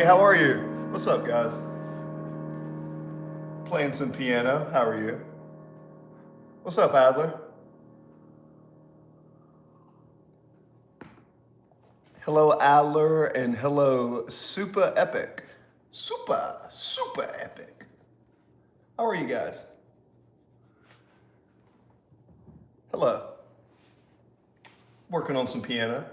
Hey, how are you? What's up, guys? Playing some piano. How are you? What's up, Adler? Hello, Adler, and hello, Super Epic. Super Epic. How are you guys? Hello. Working on some piano.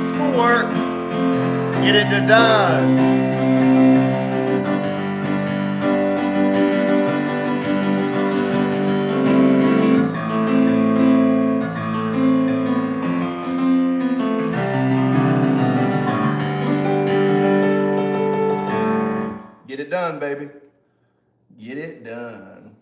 Schoolwork. Get it done. Get it done, baby. Get it done.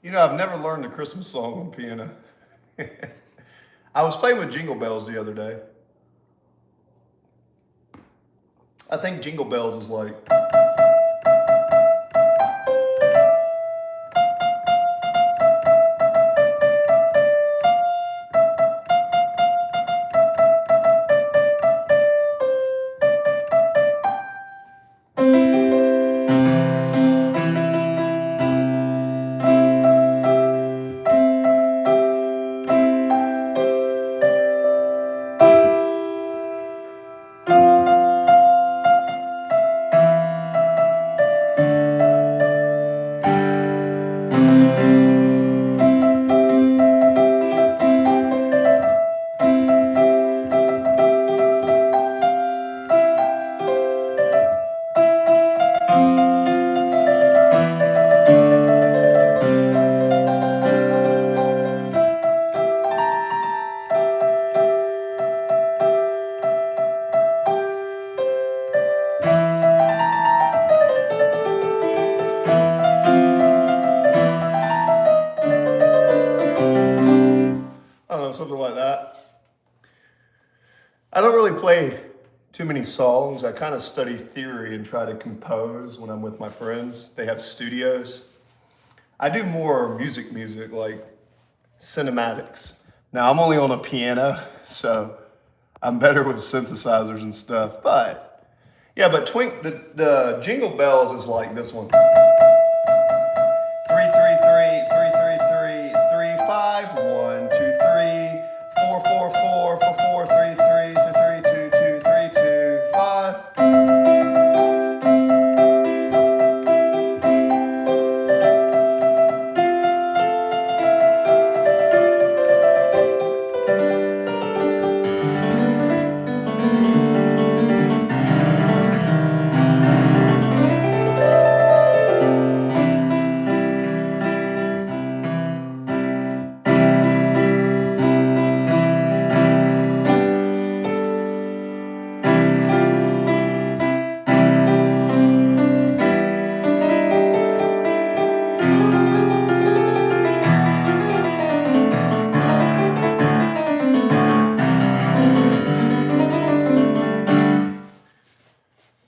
You know, I've never learned a Christmas song on piano. I was playing with Jingle Bells the other day. I think Jingle Bells is like. I don't know, something like that. I don't really play too many songs. I kind of study theory and try to compose when I'm with my friends. They have studios. I do more music, like cinematics. Now, I'm only on a piano, so I'm better with synthesizers and stuff. But, Yeah, but the Jingle Bells is like this one. 3, 3, 3, 3, 3, 3, 5, 1, 2, 3, 4, 4, 4, 4, 3, 2, 2, 3, 2, 5.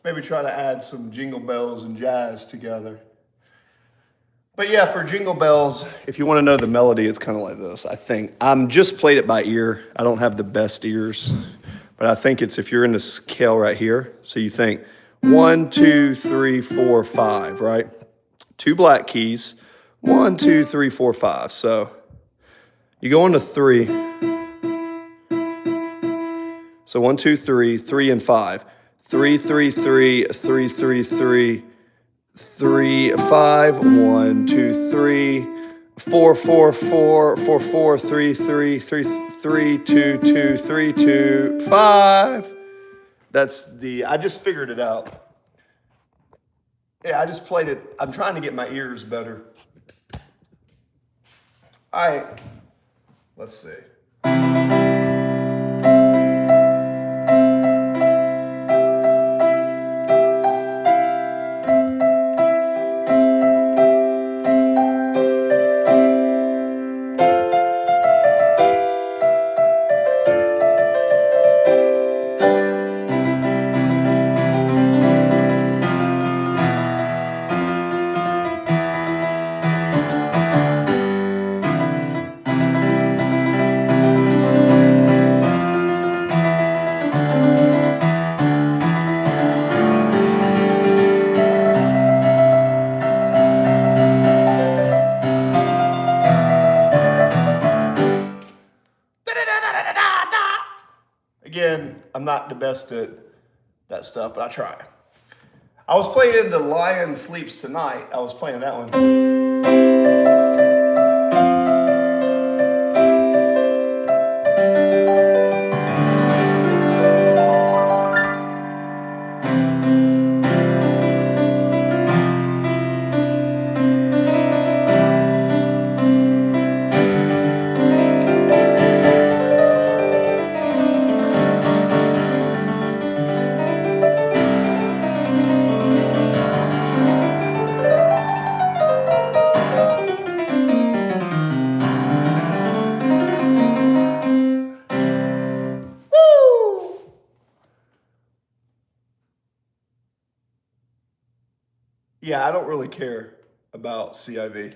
Maybe try to add some Jingle Bells and jazz together. But yeah, for Jingle Bells, if you want to know the melody, it's kind of like this. I think I'm just played it by ear. I don't have the best ears, but I think it's if you're in the scale right here. So you think 1, 2, 3, 4, 5, right? 2 black keys. 1, 2, 3, 4, 5. So you go into 3. So 1, 2, 3, 3 and 5. 3, 3, 3, 3, 3, 3. 3, 5, 1, 2, 3, 4, 4, 4, 4, 4, 3, 3, 3, 3, 2, 2, 3, 2, 5. That's the, I just figured it out. Yeah, I just played it. I'm trying to get my ears better. All right, let's see. Again, I'm not the best at that stuff, but I try. I was playing The Lion Sleeps Tonight. I was playing that one. Yeah, I don't really care about CIV.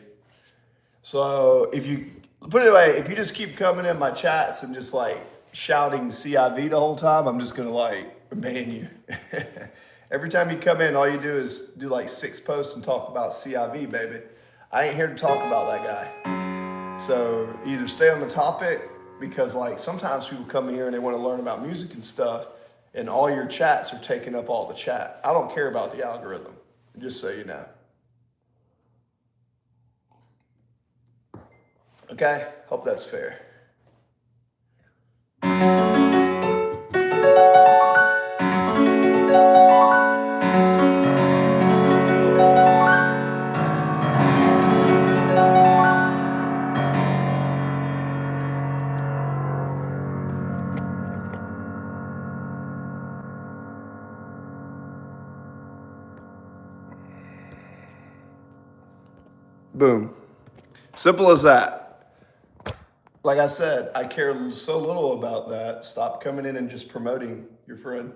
So if you put it away, if you just keep coming in my chats and just like shouting CIV the whole time, I'm just gonna like ban you. Every time you come in, all you do is do like 6 posts and talk about CIV, baby. I ain't here to talk about that guy. So either stay on the topic, because like sometimes people come in here and they want to learn about music and stuff, and all your chats are taking up all the chat. I don't care about the algorithm, just so you know. Okay, hope that's fair. Boom. Simple as that. Like I said, I care so little about that. Stop coming in and just promoting your friend.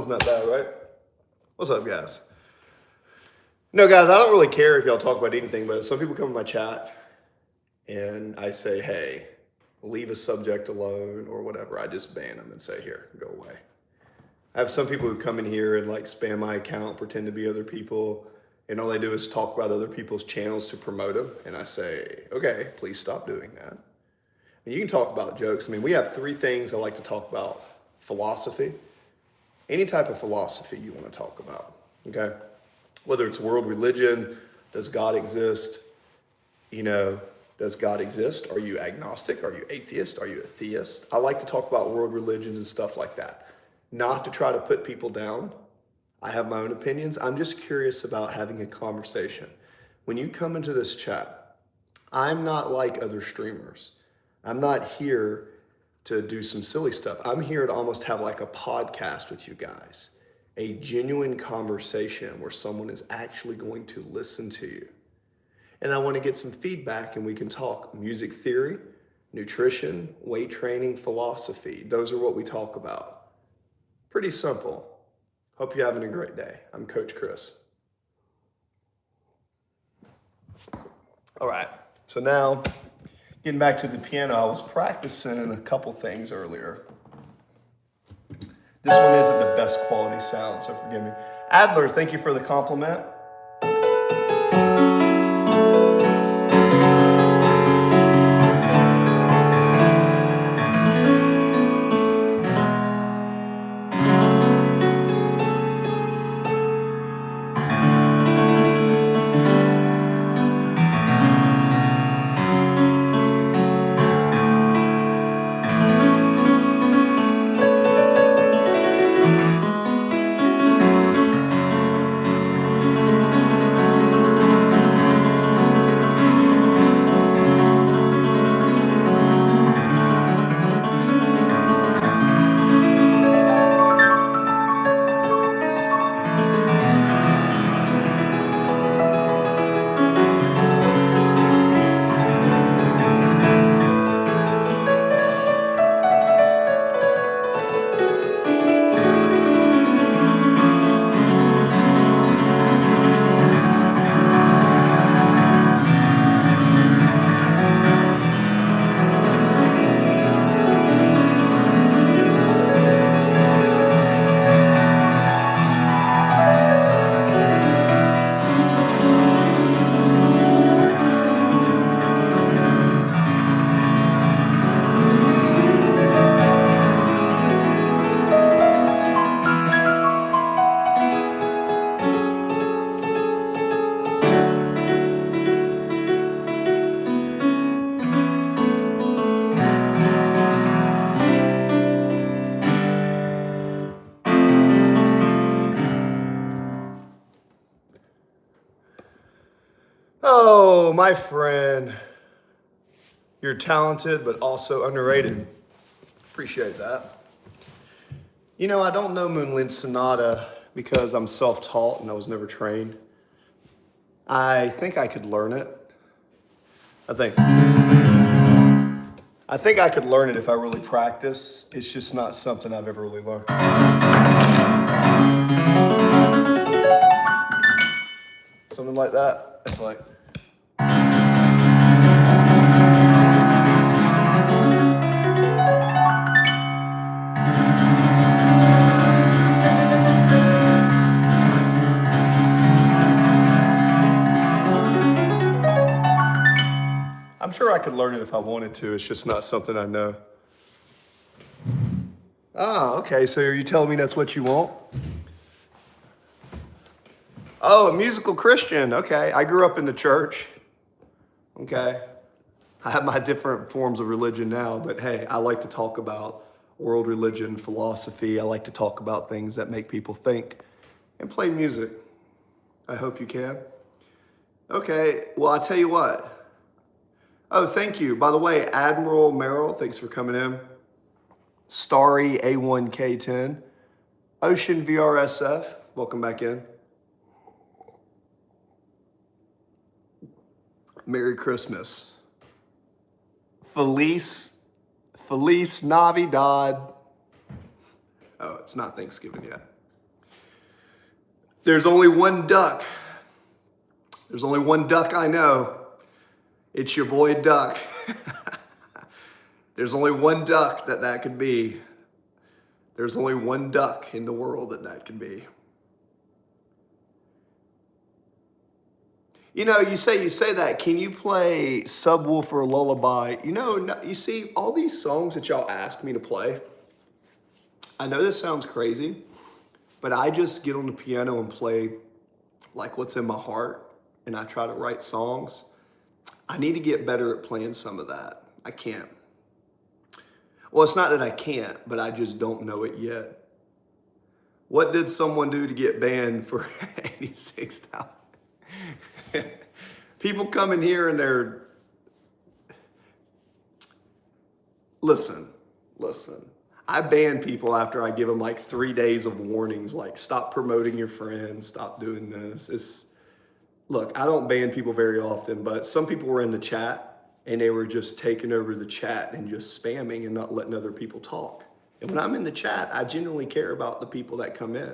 wasn't that bad, right? What's up, guys? No, guys, I don't really care if y'all talk about anything, but some people come in my chat and I say, hey, leave a subject alone or whatever. I just ban them and say, here, go away. I have some people who come in here and like spam my account, pretend to be other people, and all they do is talk about other people's channels to promote them. And I say, okay, please stop doing that. And you can talk about jokes. I mean, we have 3 things I like to talk about. Philosophy, any type of philosophy you want to talk about, okay? Whether it's world religion, does God exist? Does God exist? Are you agnostic? Are you atheist? Are you a theist? I like to talk about world religions and stuff like that. Not to try to put people down. I have my own opinions. I'm just curious about having a conversation. When you come into this chat, I'm not like other streamers. I'm not here to do some silly stuff. I'm here to almost have like a podcast with you guys. A genuine conversation where someone is actually going to listen to you. And I want to get some feedback and we can talk music theory, nutrition, weight training, philosophy. Those are what we talk about. Pretty simple. Hope you're having a great day. I'm Coach Chris. All right, so now getting back to the piano, I was practicing a couple things earlier. This one isn't the best quality sound, so forgive me. Adler, thank you for the compliment. Oh, my friend, you're talented, but also underrated. Appreciate that. You know, I don't know Moonlight Sonata because I'm self-taught and I was never trained. I think I could learn it. I think I could learn it if I really practice. It's just not something I've ever really learned. Something like that. It's like. I'm sure I could learn it if I wanted to. It's just not something I know. Ah, okay. So are you telling me that's what you want? Oh, a musical Christian. Okay. I grew up in the church. Okay. I have my different forms of religion now, but hey, I like to talk about world religion, philosophy. I like to talk about things that make people think and play music. I hope you can. Okay. Well, I'll tell you what. Oh, thank you. By the way, Admiral Merrill, thanks for coming in. Starry A1K10. Ocean VRSF, welcome back in. Merry Christmas. Feliz Navidad. Oh, it's not Thanksgiving yet. There's only one duck. There's only one duck I know. It's your boy Duck. There's only one duck that could be. There's only one duck in the world that could be. You know, you say that. Can you play Subwoofer Lullaby? You know, you see all these songs that y'all ask me to play. I know this sounds crazy, but I just get on the piano and play like what's in my heart, and I try to write songs. I need to get better at playing some of that. I can't. Well, it's not that I can't, but I just don't know it yet. What did someone do to get banned for 86,000? People come in here and they're, listen. I ban people after I give them like 3 days of warnings, like stop promoting your friends, stop doing this. Look, I don't ban people very often, but some people were in the chat and they were just taking over the chat and just spamming and not letting other people talk. And when I'm in the chat, I genuinely care about the people that come in.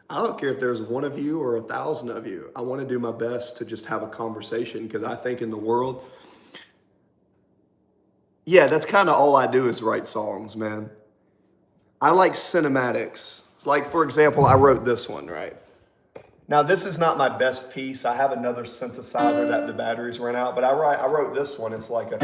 I don't care if there's one of you or 1,000 of you. I want to do my best to just have a conversation, because I think in the world, yeah, that's kind of all I do is write songs, man. I like cinematics. Like, for example, I wrote this one, right? Now, this is not my best piece. I have another synthesizer that the batteries ran out, but I wrote this one. It's like a...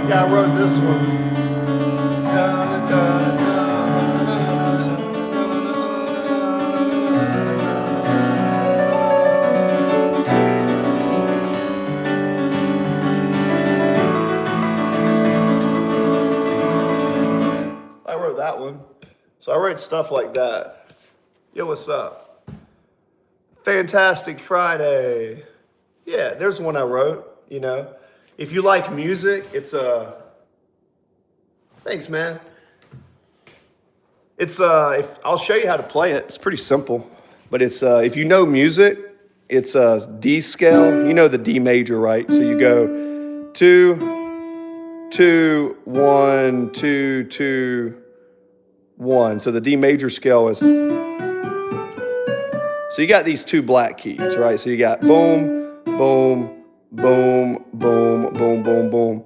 Yeah, I wrote this one. I wrote that one. So I write stuff like that. Yo, what's up? Fantastic Friday. Yeah, there's one I wrote, you know. If you like music, it's a... Thanks, man. It's if I'll show you how to play it. It's pretty simple, but it's if you know music, it's a D scale. You know the D major, right? So you go 2, 2, 1, 2, 2, 1. So the D major scale is. So you got these two black keys, right? So you got boom, boom, boom, boom, boom, boom, boom.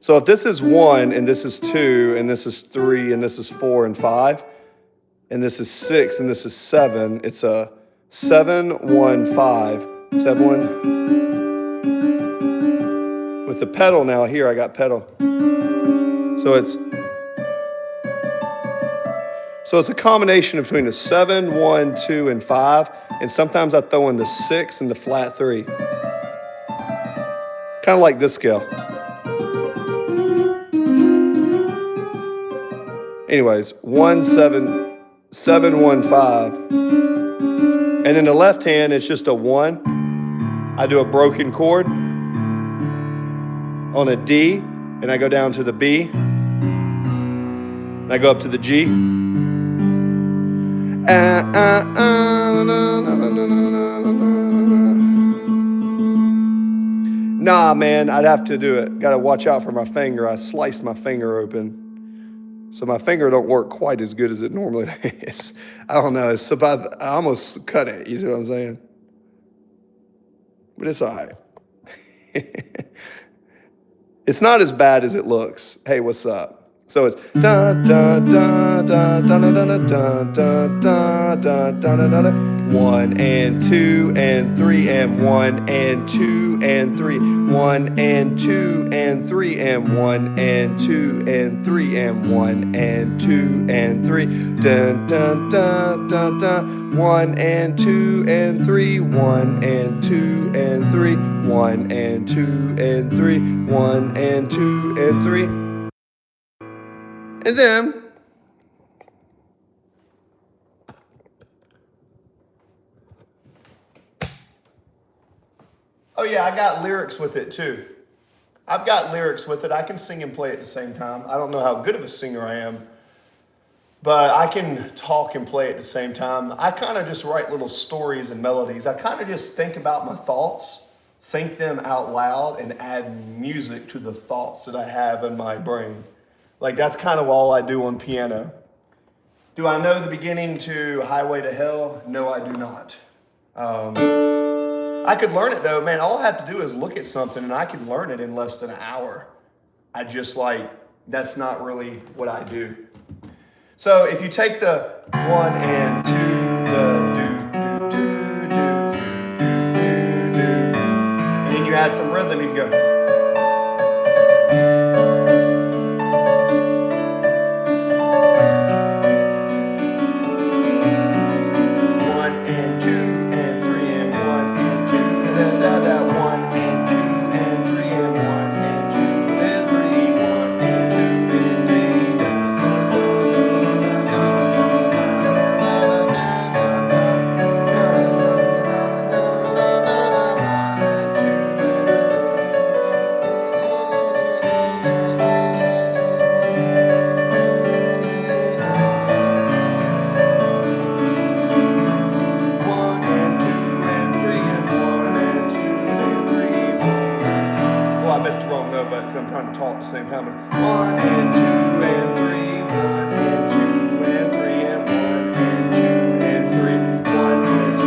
So if this is 1, and this is 2, and this is 3, and this is 4 and 5, and this is 6, and this is 7, it's a 7, 1, 5, 7, 1. With the pedal now, here I got pedal. So it's a combination between a 7, 1, 2, and 5, and sometimes I throw in the 6 and the flat 3. Kind of like this scale. Anyways, 1, 7, 7, 1, 5. And in the left hand, it's just a 1. I do a broken chord on a D, and I go down to the B, and I go up to the G. Nah, man, I'd have to do it. Gotta watch out for my finger. I sliced my finger open. So my finger don't work quite as good as it normally is. I don't know. It's about, I almost cut it. You see what I'm saying? But it's all right. It's not as bad as it looks. Hey, what's up? So it's da da da da da da da da da da da da da da. 1 and 2 and 3 and 1 and 2 and 3. 1 and 2 and 3 and 1 and 2 and 3 and 1 and 2 and 3. Dun dun dun dun dun. 1 and 2 and 3. 1 and 2 and 3. 1 and 2 and 3. 1 and 2 and 3. And then, oh yeah, I got lyrics with it too. I've got lyrics with it. I can sing and play at the same time. I don't know how good of a singer I am, but I can talk and play at the same time. I kind of just write little stories and melodies. I kind of just think about my thoughts, think them out loud, and add music to the thoughts that I have in my brain. Like, that's kind of all I do on piano. Do I know the beginning to Highway to Hell? No, I do not. I could learn it though, man. All I have to do is look at something and I can learn it in less than an hour. That's not really what I do. So if you take the 1 and 2, the do, do, do, do, do, do, do, and then you add some rhythm, you can go. I'm trying to talk at the same time. 1 and 2 and 3, 1 and 2 and 3 and 1 and 2 and 3, 1 and 2.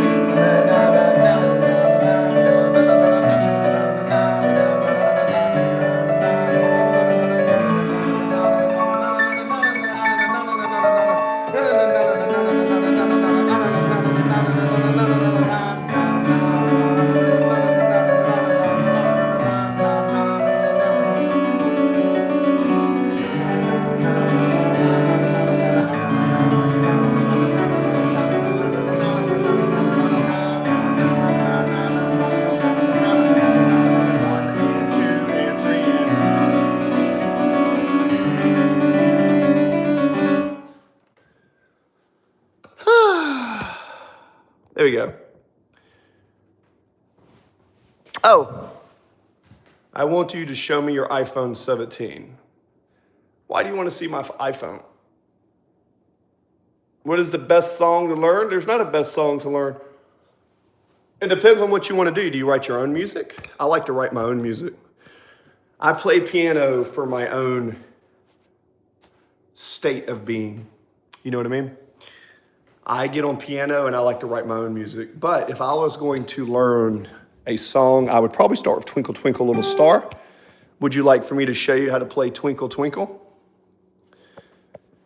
There we go. Oh, I want you to show me your iPhone 17. Why do you want to see my iPhone? What is the best song to learn? There's not a best song to learn. It depends on what you want to do. Do you write your own music? I like to write my own music. I play piano for my own state of being. You know what I mean? I get on piano and I like to write my own music. But if I was going to learn a song, I would probably start with Twinkle, Twinkle, Little Star. Would you like for me to show you how to play Twinkle, Twinkle?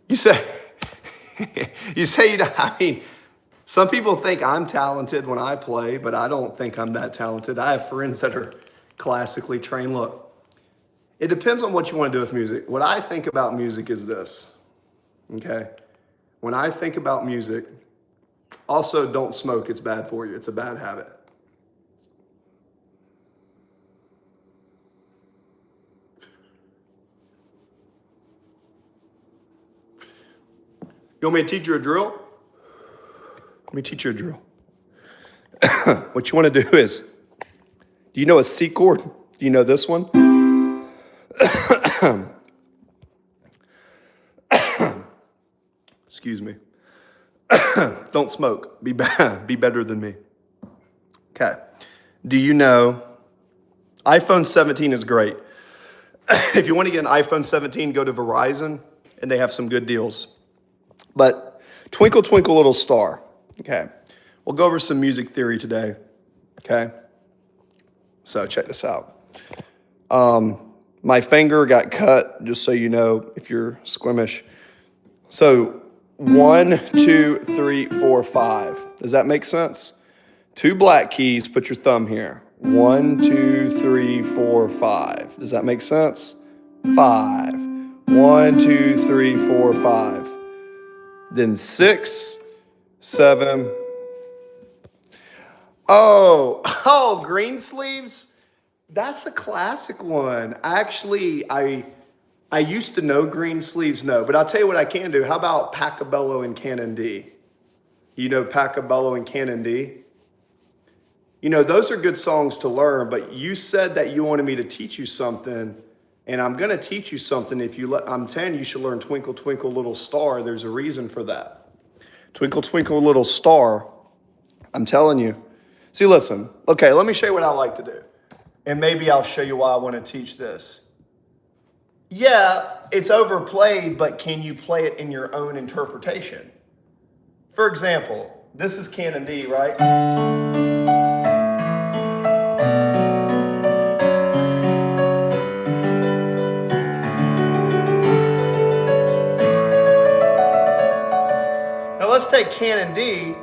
You say, some people think I'm talented when I play, but I don't think I'm that talented. I have friends that are classically trained. Look, it depends on what you want to do with music. What I think about music is this, okay? When I think about music, also don't smoke, it's bad for you. It's a bad habit. You want me to teach you a drill? Let me teach you a drill. What you want to do is, do you know a C chord? Do you know this one? Excuse me. Don't smoke. Be better than me. Okay. Do you know iPhone 17 is great. If you want to get an iPhone 17, go to Verizon, and they have some good deals. But Twinkle, Twinkle, Little Star. Okay. We'll go over some music theory today. Okay. So check this out. My finger got cut, just so you know, if you're squeamish. So 1, 2, 3, 4, 5. Does that make sense? 2 black keys, put your thumb here. 1, 2, 3, 4, 5. Does that make sense? 5. 1, 2, 3, 4, 5. Then 6, 7. Oh, green sleeves? That's a classic one. Actually, I used to know green sleeves, no, but I'll tell you what I can do. How about Pachelbel and Canon D? You know Pachelbel and Canon D? You know, those are good songs to learn, but you said that you wanted me to teach you something, and I'm going to teach you something. I'm telling you, you should learn Twinkle, Twinkle, Little Star. There's a reason for that. Twinkle, Twinkle, Little Star. I'm telling you. See, listen. Okay, let me show you what I like to do. And maybe I'll show you why I want to teach this. Yeah, it's overplayed, but can you play it in your own interpretation? For example, this is Canon D, right? Now let's take Canon D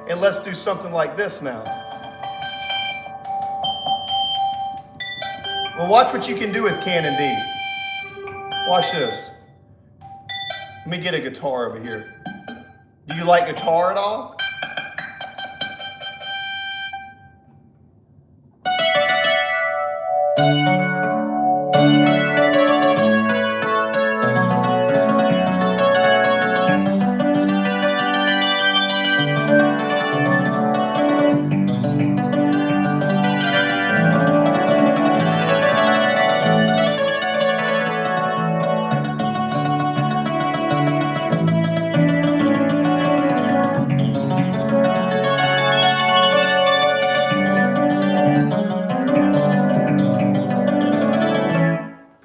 and let's do something like this now. Well, watch what you can do with Canon D. Watch this. Let me get a guitar over here. Do you like guitar at all?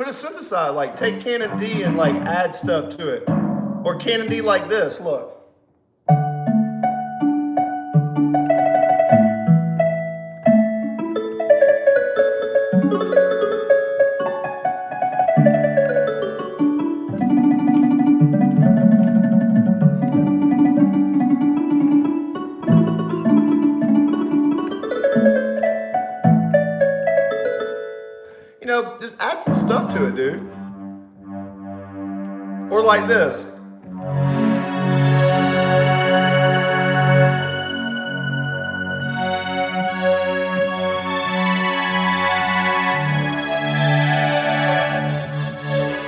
Put a synthesizer, like take Canon D and like add stuff to it. Or Canon D like this, look. You know, just add some stuff to it, dude. Or like this.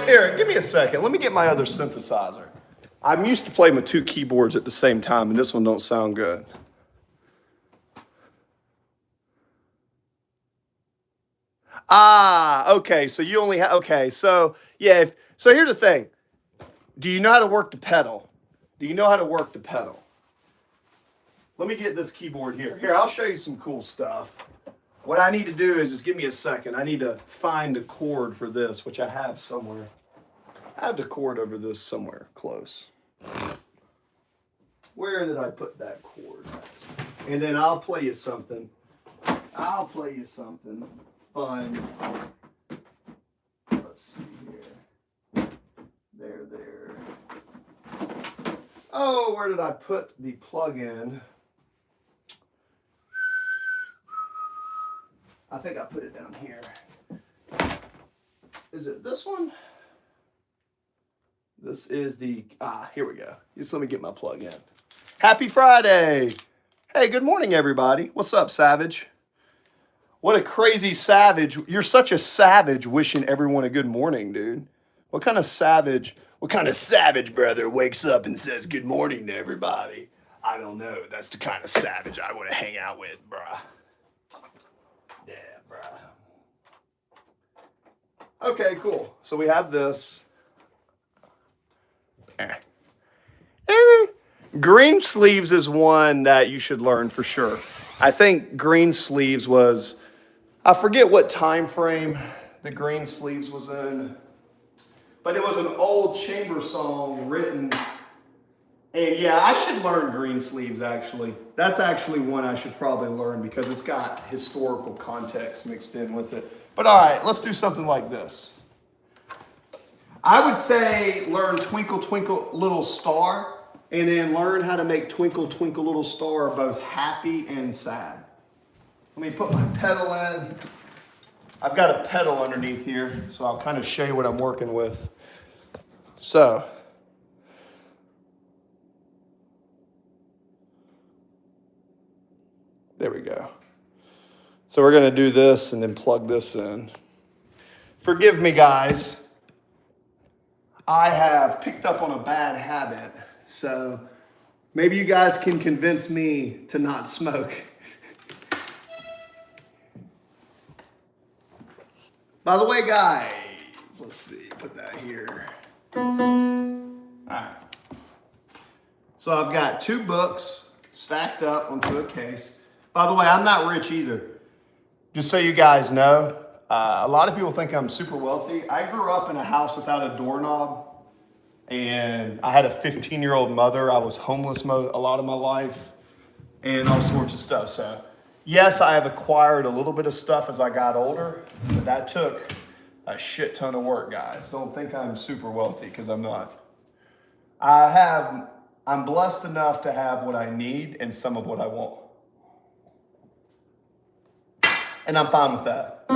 Here, give me a second. Let me get my other synthesizer. I'm used to playing with 2 keyboards at the same time, and this one don't sound good. Okay, so you only have, okay, so, yeah, so here's the thing. Do you know how to work the pedal? Do you know how to work the pedal? Let me get this keyboard here. Here, I'll show you some cool stuff. What I need to do is just give me a second. I need to find a chord for this, which I have somewhere. I have the chord over this somewhere close. Where did I put that chord at? And then I'll play you something. I'll play you something fun. Let's see here. There. Oh, where did I put the plug-in? I think I put it down here. Is it this one? This is the, here we go. Just let me get my plug-in. Happy Friday. Hey, good morning, everybody. What's up, Savage? What a crazy savage. You're such a savage wishing everyone a good morning, dude. What kind of savage brother wakes up and says good morning to everybody? I don't know. That's the kind of savage I want to hang out with, bruh. Yeah, bruh. Okay, cool. So we have this. Green sleeves is one that you should learn for sure. I think green sleeves was, I forget what time frame the Greensleeves was in, but it was an old chamber song written. And yeah, I should learn Greensleeves actually. That's actually one I should probably learn because it's got historical context mixed in with it. But all right, let's do something like this. I would say learn Twinkle Twinkle Little Star and then learn how to make Twinkle Twinkle Little Star both happy and sad. Let me put my pedal in. I've got a pedal underneath here, so I'll kind of show you what I'm working with. So, there we go. So we're going to do this and then plug this in. Forgive me, guys. I have picked up on a bad habit, so maybe you guys can convince me to not smoke. By the way, guys, let's see, put that here. All right. So I've got 2 books stacked up onto a case. By the way, I'm not rich either. Just so you guys know, a lot of people think I'm super wealthy. I grew up in a house without a doorknob, and I had a 15-year-old mother. I was homeless a lot of my life, and all sorts of stuff. So, yes, I have acquired a little bit of stuff as I got older, but that took a shit ton of work, guys. Don't think I'm super wealthy, because I'm not. I'm blessed enough to have what I need and some of what I want. And I'm fine with that.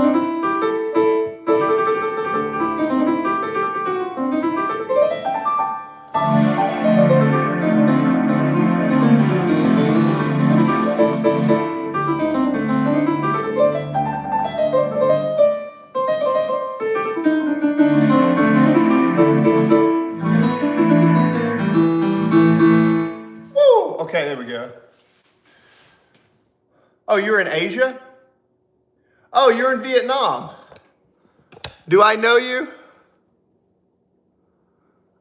Woo! Okay, there we go. Oh, you're in Asia? Oh, you're in Vietnam. Do I know you?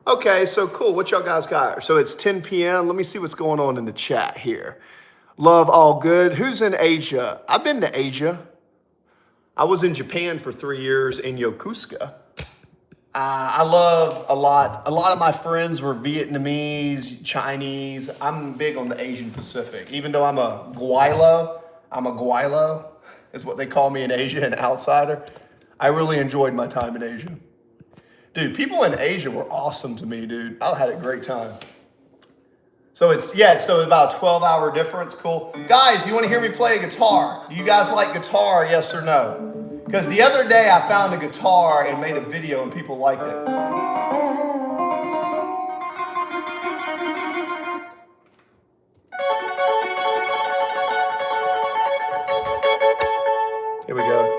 Okay, so cool. What y'all guys got? So it's 10 p.m. Let me see what's going on in the chat here. Love, all good. Who's in Asia? I've been to Asia. I was in Japan for 3 years in Yokosuka. I love a lot of my friends were Vietnamese, Chinese. I'm big on the Asian Pacific. Even though I'm a Gweilo, is what they call me in Asia, an outsider. I really enjoyed my time in Asia. Dude, people in Asia were awesome to me, dude. I had a great time. So it's about a 12-hour difference. Cool. Guys, you want to hear me play a guitar? Do you guys like guitar, yes or no? Because the other day I found a guitar and made a video and people liked it. Here we go.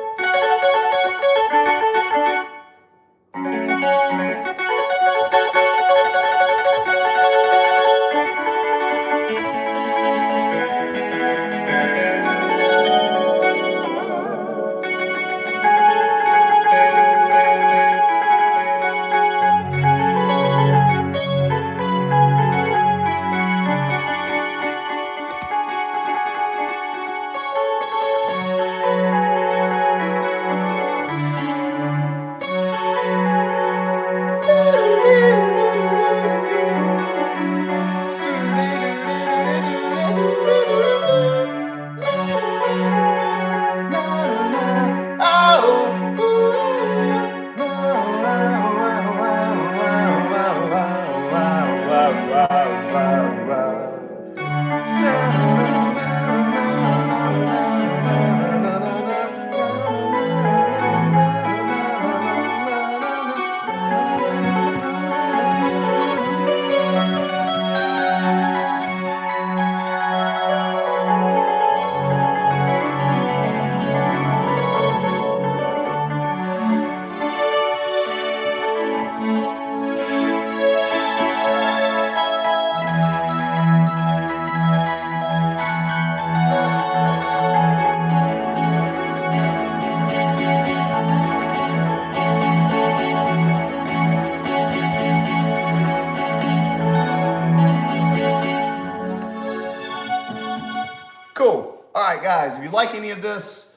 Cool. All right, guys, if you like any of this,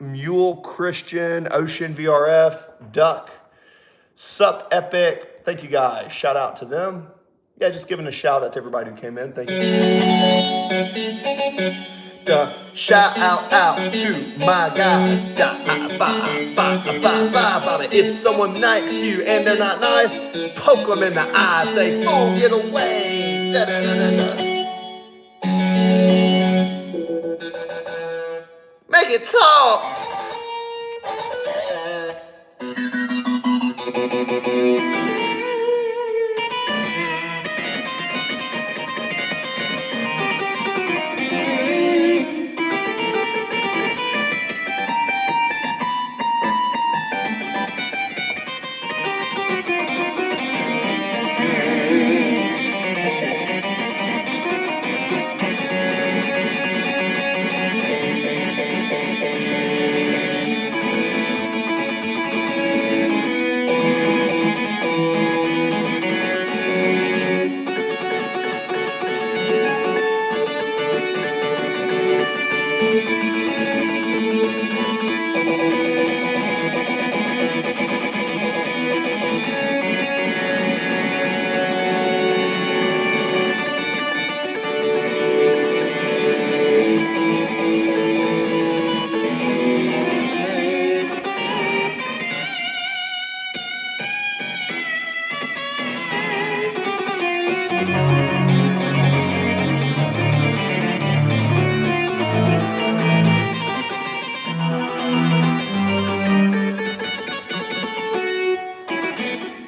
Mule Christian, Ocean VRF, Duck, Sup Epic. Thank you guys. Shout out to them. Yeah, just giving a shout out to everybody who came in. Thank you. Shout out to my guys. If someone likes you and they're not nice, poke them in the eye. Say, "Fool, get away." Make it talk.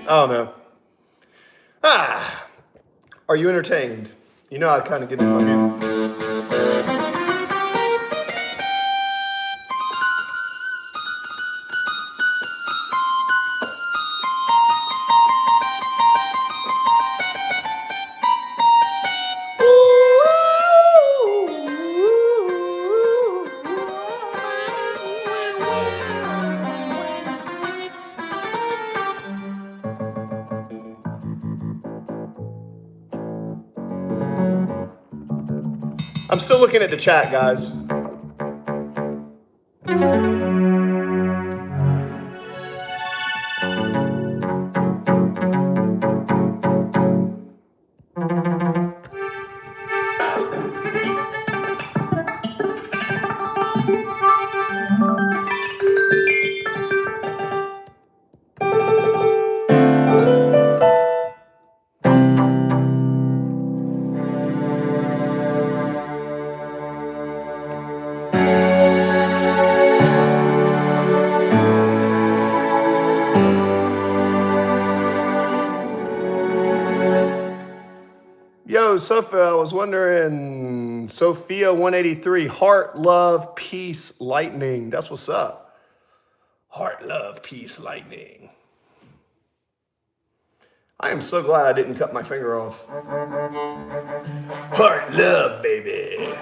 I don't know. Are you entertained? You know I kind of get into my music. I'm still looking at the chat, guys. Yo, Sophia, I was wondering, Sophia 183, heart, love, peace, lightning. That's what's up. Heart, love, peace, lightning. I am so glad I didn't cut my finger off. Heart, love, baby.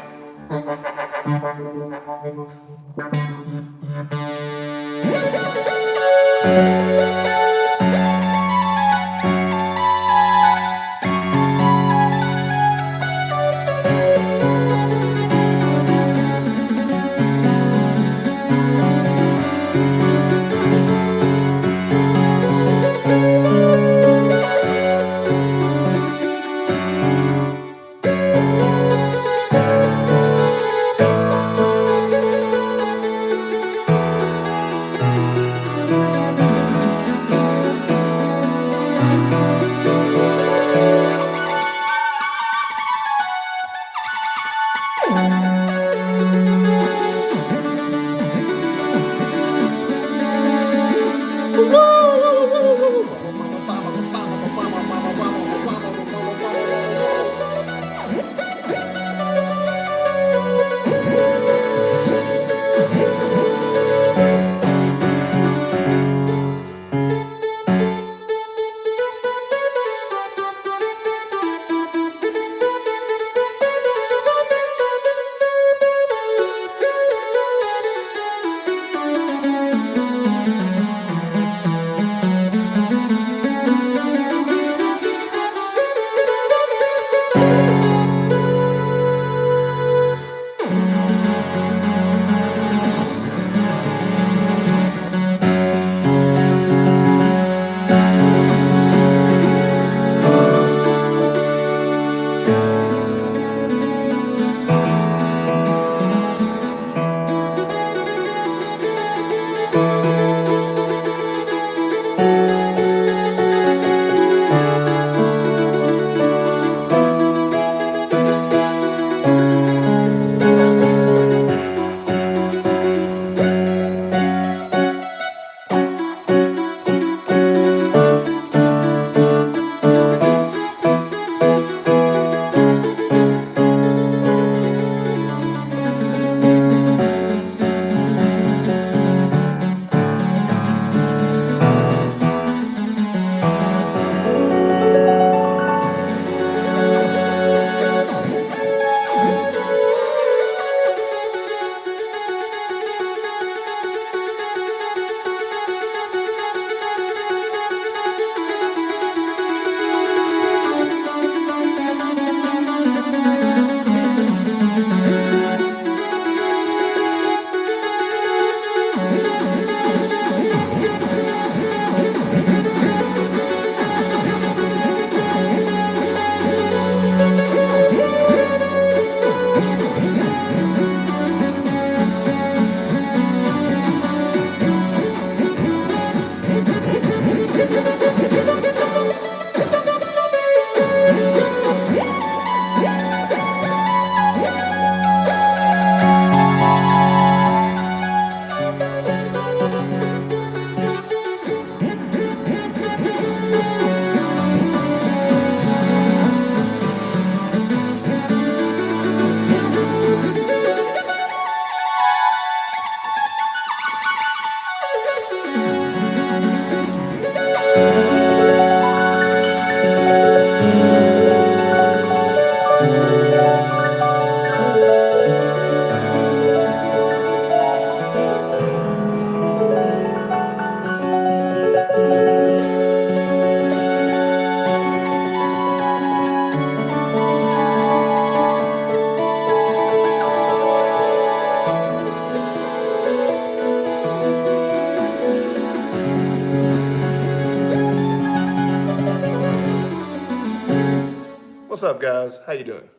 What's up, guys? How you doing?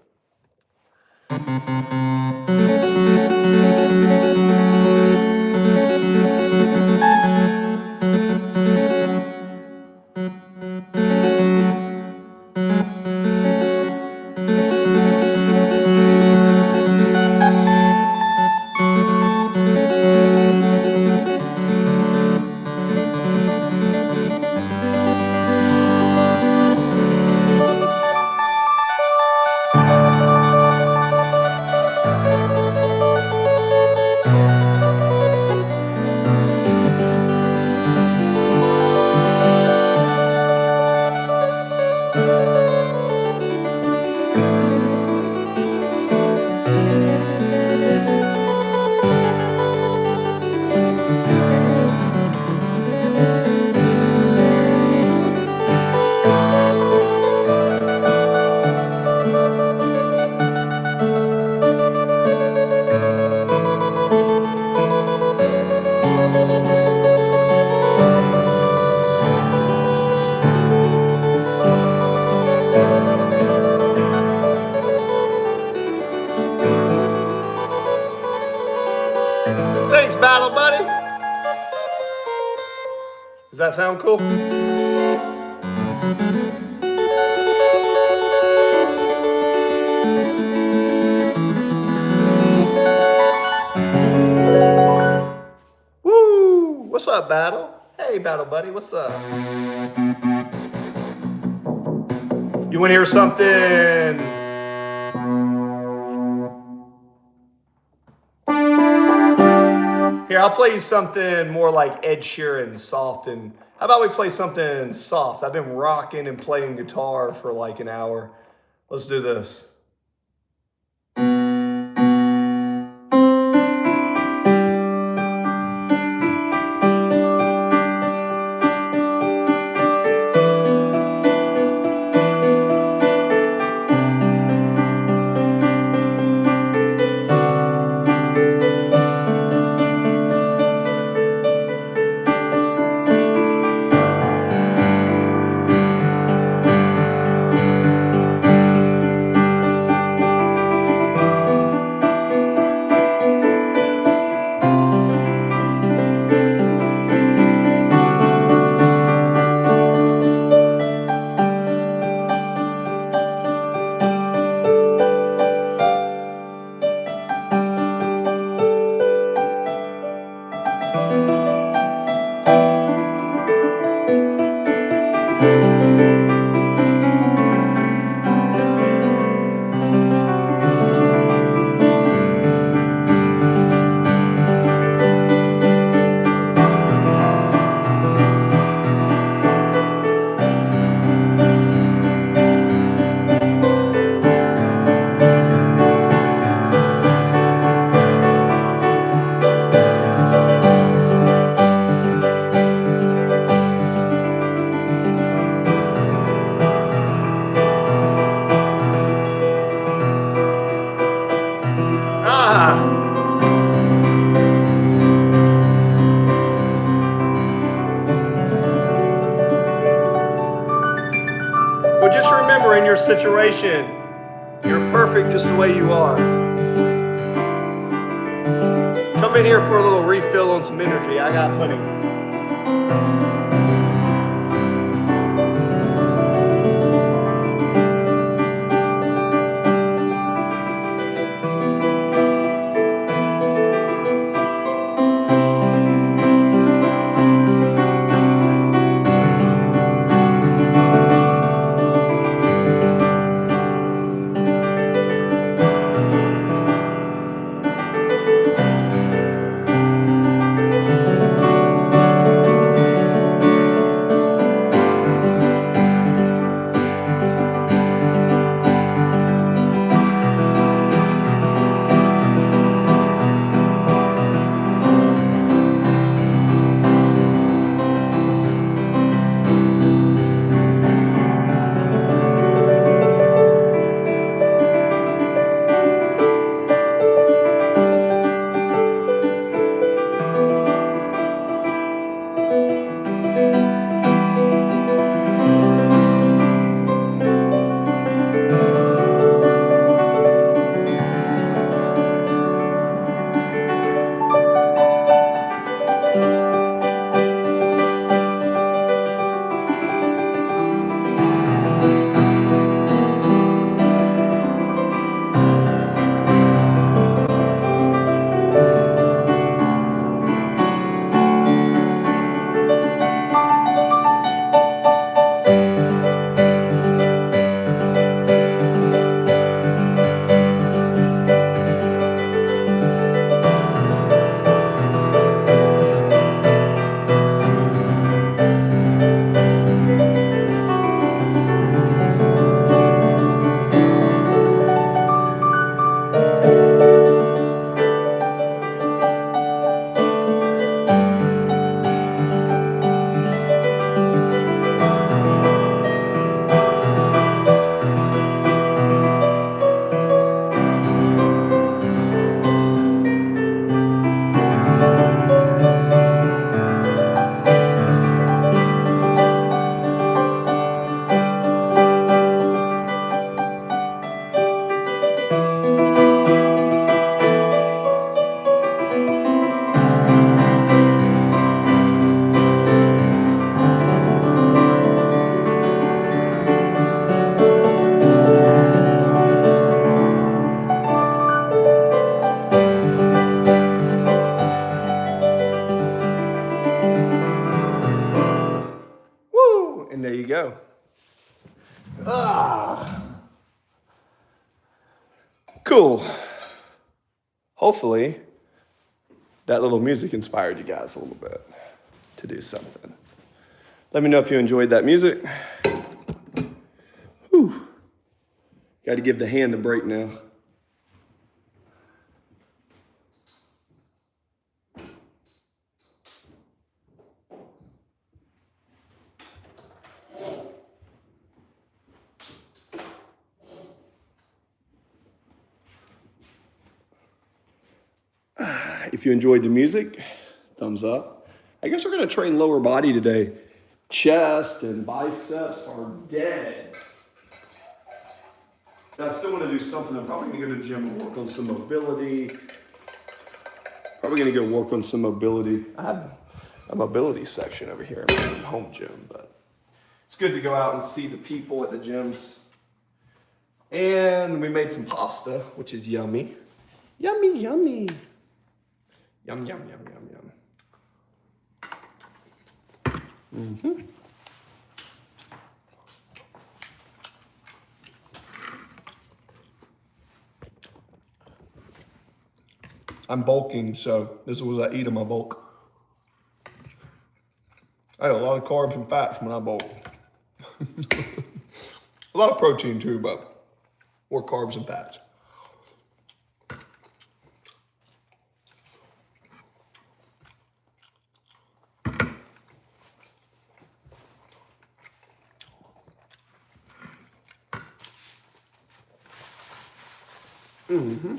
Thanks, Battle Buddy. Does that sound cool? Woo! What's up, Battle? Hey, Battle Buddy, what's up? You want to hear something? Here, I'll play you something more like Ed Sheeran, soft. And how about we play something soft? I've been rocking and playing guitar for like an hour. Let's do this. Well, just remember in your situation, you're perfect just the way you are. Come in here for a little refill on some energy. I got plenty. go. Ah, cool. Hopefully, that little music inspired you guys a little bit to do something. Let me know if you enjoyed that music. Whew. Got to give the hand a break now. If you enjoyed the music, thumbs up. I guess we're gonna train lower body today. Chest and biceps are dead. I still wanna do something. I'm probably gonna go to the gym and work on some mobility. Probably gonna go work on some mobility. I have a mobility section over here in my home gym, but it's good to go out and see the people at the gyms. And we made some pasta, which is yummy. Yummy, yummy. Yum, yum, yum, yum, yum. Mm-hmm. I'm bulking, so this is what I eat in my bulk. I have a lot of carbs and fats when I bulk. A lot of protein too, but more carbs and fats. Mm-hmm.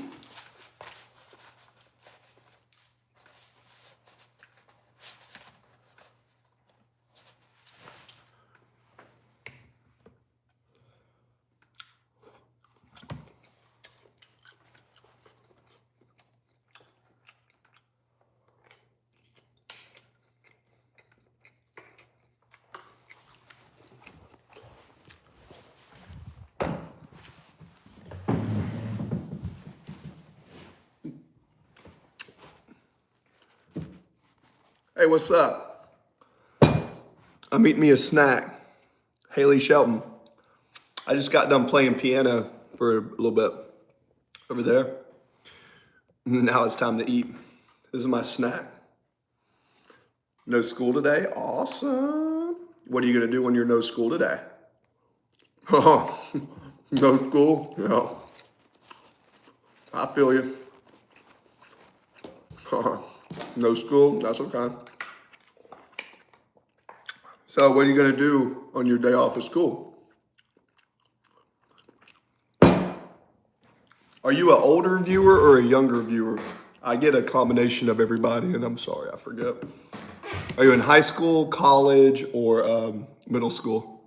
Hey, what's up? I'm eating me a snack. Haley Shelton. I just got done playing piano for a little bit over there. Now it's time to eat. This is my snack. No school today? Awesome. What are you gonna do when you're no school today? Oh, no school? Yeah. I feel you. No school? That's okay. So what are you gonna do on your day off of school? Are you an older viewer or a younger viewer? I get a combination of everybody, and I'm sorry, I forget. Are you in high school, college, or middle school?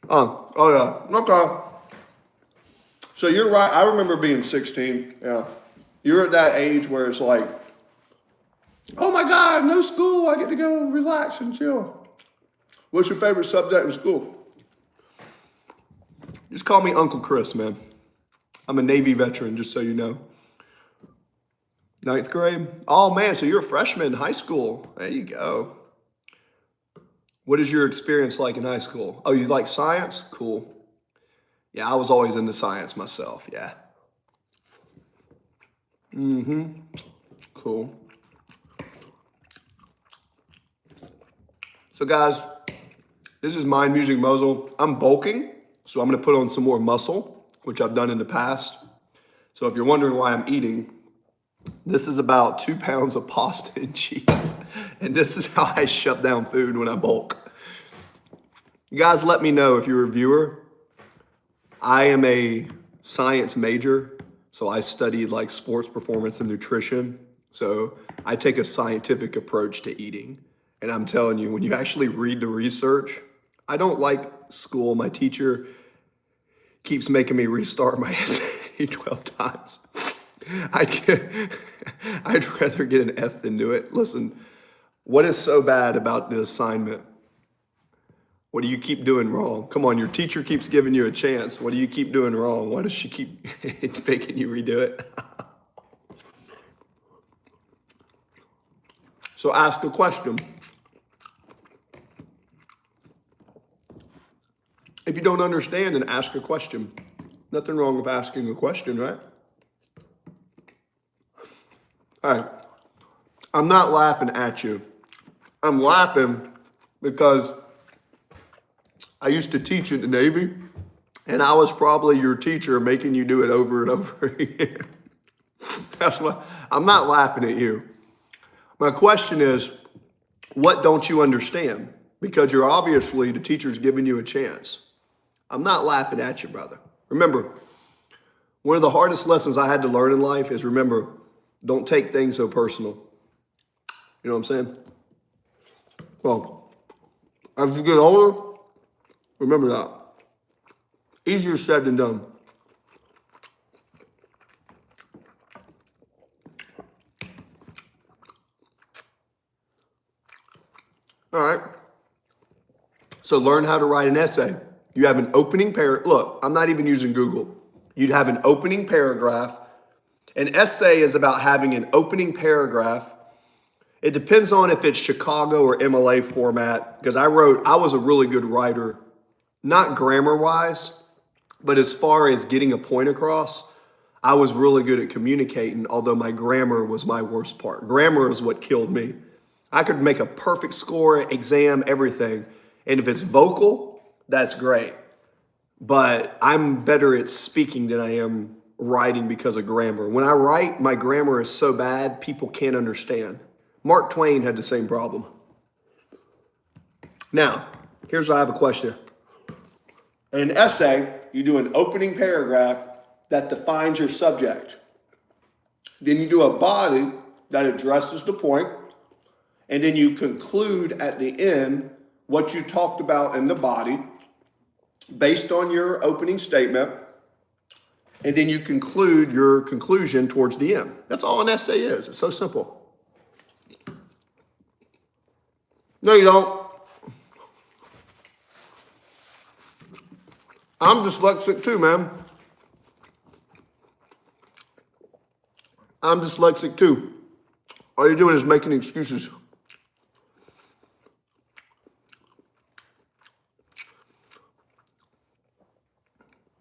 Oh yeah, okay. So you're right, I remember being 16, yeah. You're at that age where it's like, oh my God, no school, I get to go relax and chill. What's your favorite subject in school? Just call me Uncle Chris, man. I'm a Navy veteran, just so you know. 9th grade? Oh man, so you're a freshman in high school. There you go. What is your experience like in high school? Oh, you like science? Cool. Yeah, I was always into science myself, yeah. Mm-hmm, cool. So guys, this is Mind Music Mosul. I'm bulking, so I'm gonna put on some more muscle, which I've done in the past. So if you're wondering why I'm eating, this is about 2 pounds of pasta and cheese. And this is how I shut down food when I bulk. You guys, let me know if you're a viewer. I am a science major, so I studied like sports performance and nutrition. So I take a scientific approach to eating. And I'm telling you, when you actually read the research, I don't like school. My teacher keeps making me restart my essay 12 times. I'd rather get an F than do it. Listen, what is so bad about the assignment? What do you keep doing wrong? Come on, your teacher keeps giving you a chance. What do you keep doing wrong? Why does she keep making you redo it? So ask a question. If you don't understand, then ask a question. Nothing wrong with asking a question, right? All right. I'm not laughing at you. I'm laughing because I used to teach in the Navy, and I was probably your teacher making you do it over and over again. That's why I'm not laughing at you. My question is, what don't you understand? Because you're obviously, the teacher's giving you a chance. I'm not laughing at you, brother. Remember, one of the hardest lessons I had to learn in life is, remember, don't take things so personal. You know what I'm saying? Well, as you get older, remember that. Easier said than done. All right. So learn how to write an essay. You have an opening paragraph. Look, I'm not even using Google. You'd have an opening paragraph. An essay is about having an opening paragraph. It depends on if it's Chicago or MLA format, because I was a really good writer, not grammar-wise, but as far as getting a point across, I was really good at communicating, although my grammar was my worst part. Grammar is what killed me. I could make a perfect score, exam, everything. And if it's vocal, that's great. But I'm better at speaking than I am writing because of grammar. When I write, my grammar is so bad, people can't understand. Mark Twain had the same problem. Now, here's what I have a question. In an essay, you do an opening paragraph that defines your subject. Then you do a body that addresses the point, and then you conclude at the end what you talked about in the body based on your opening statement, and then you conclude your conclusion towards the end. That's all an essay is. It's so simple. No, you don't. I'm dyslexic too, man. I'm dyslexic too. All you're doing is making excuses.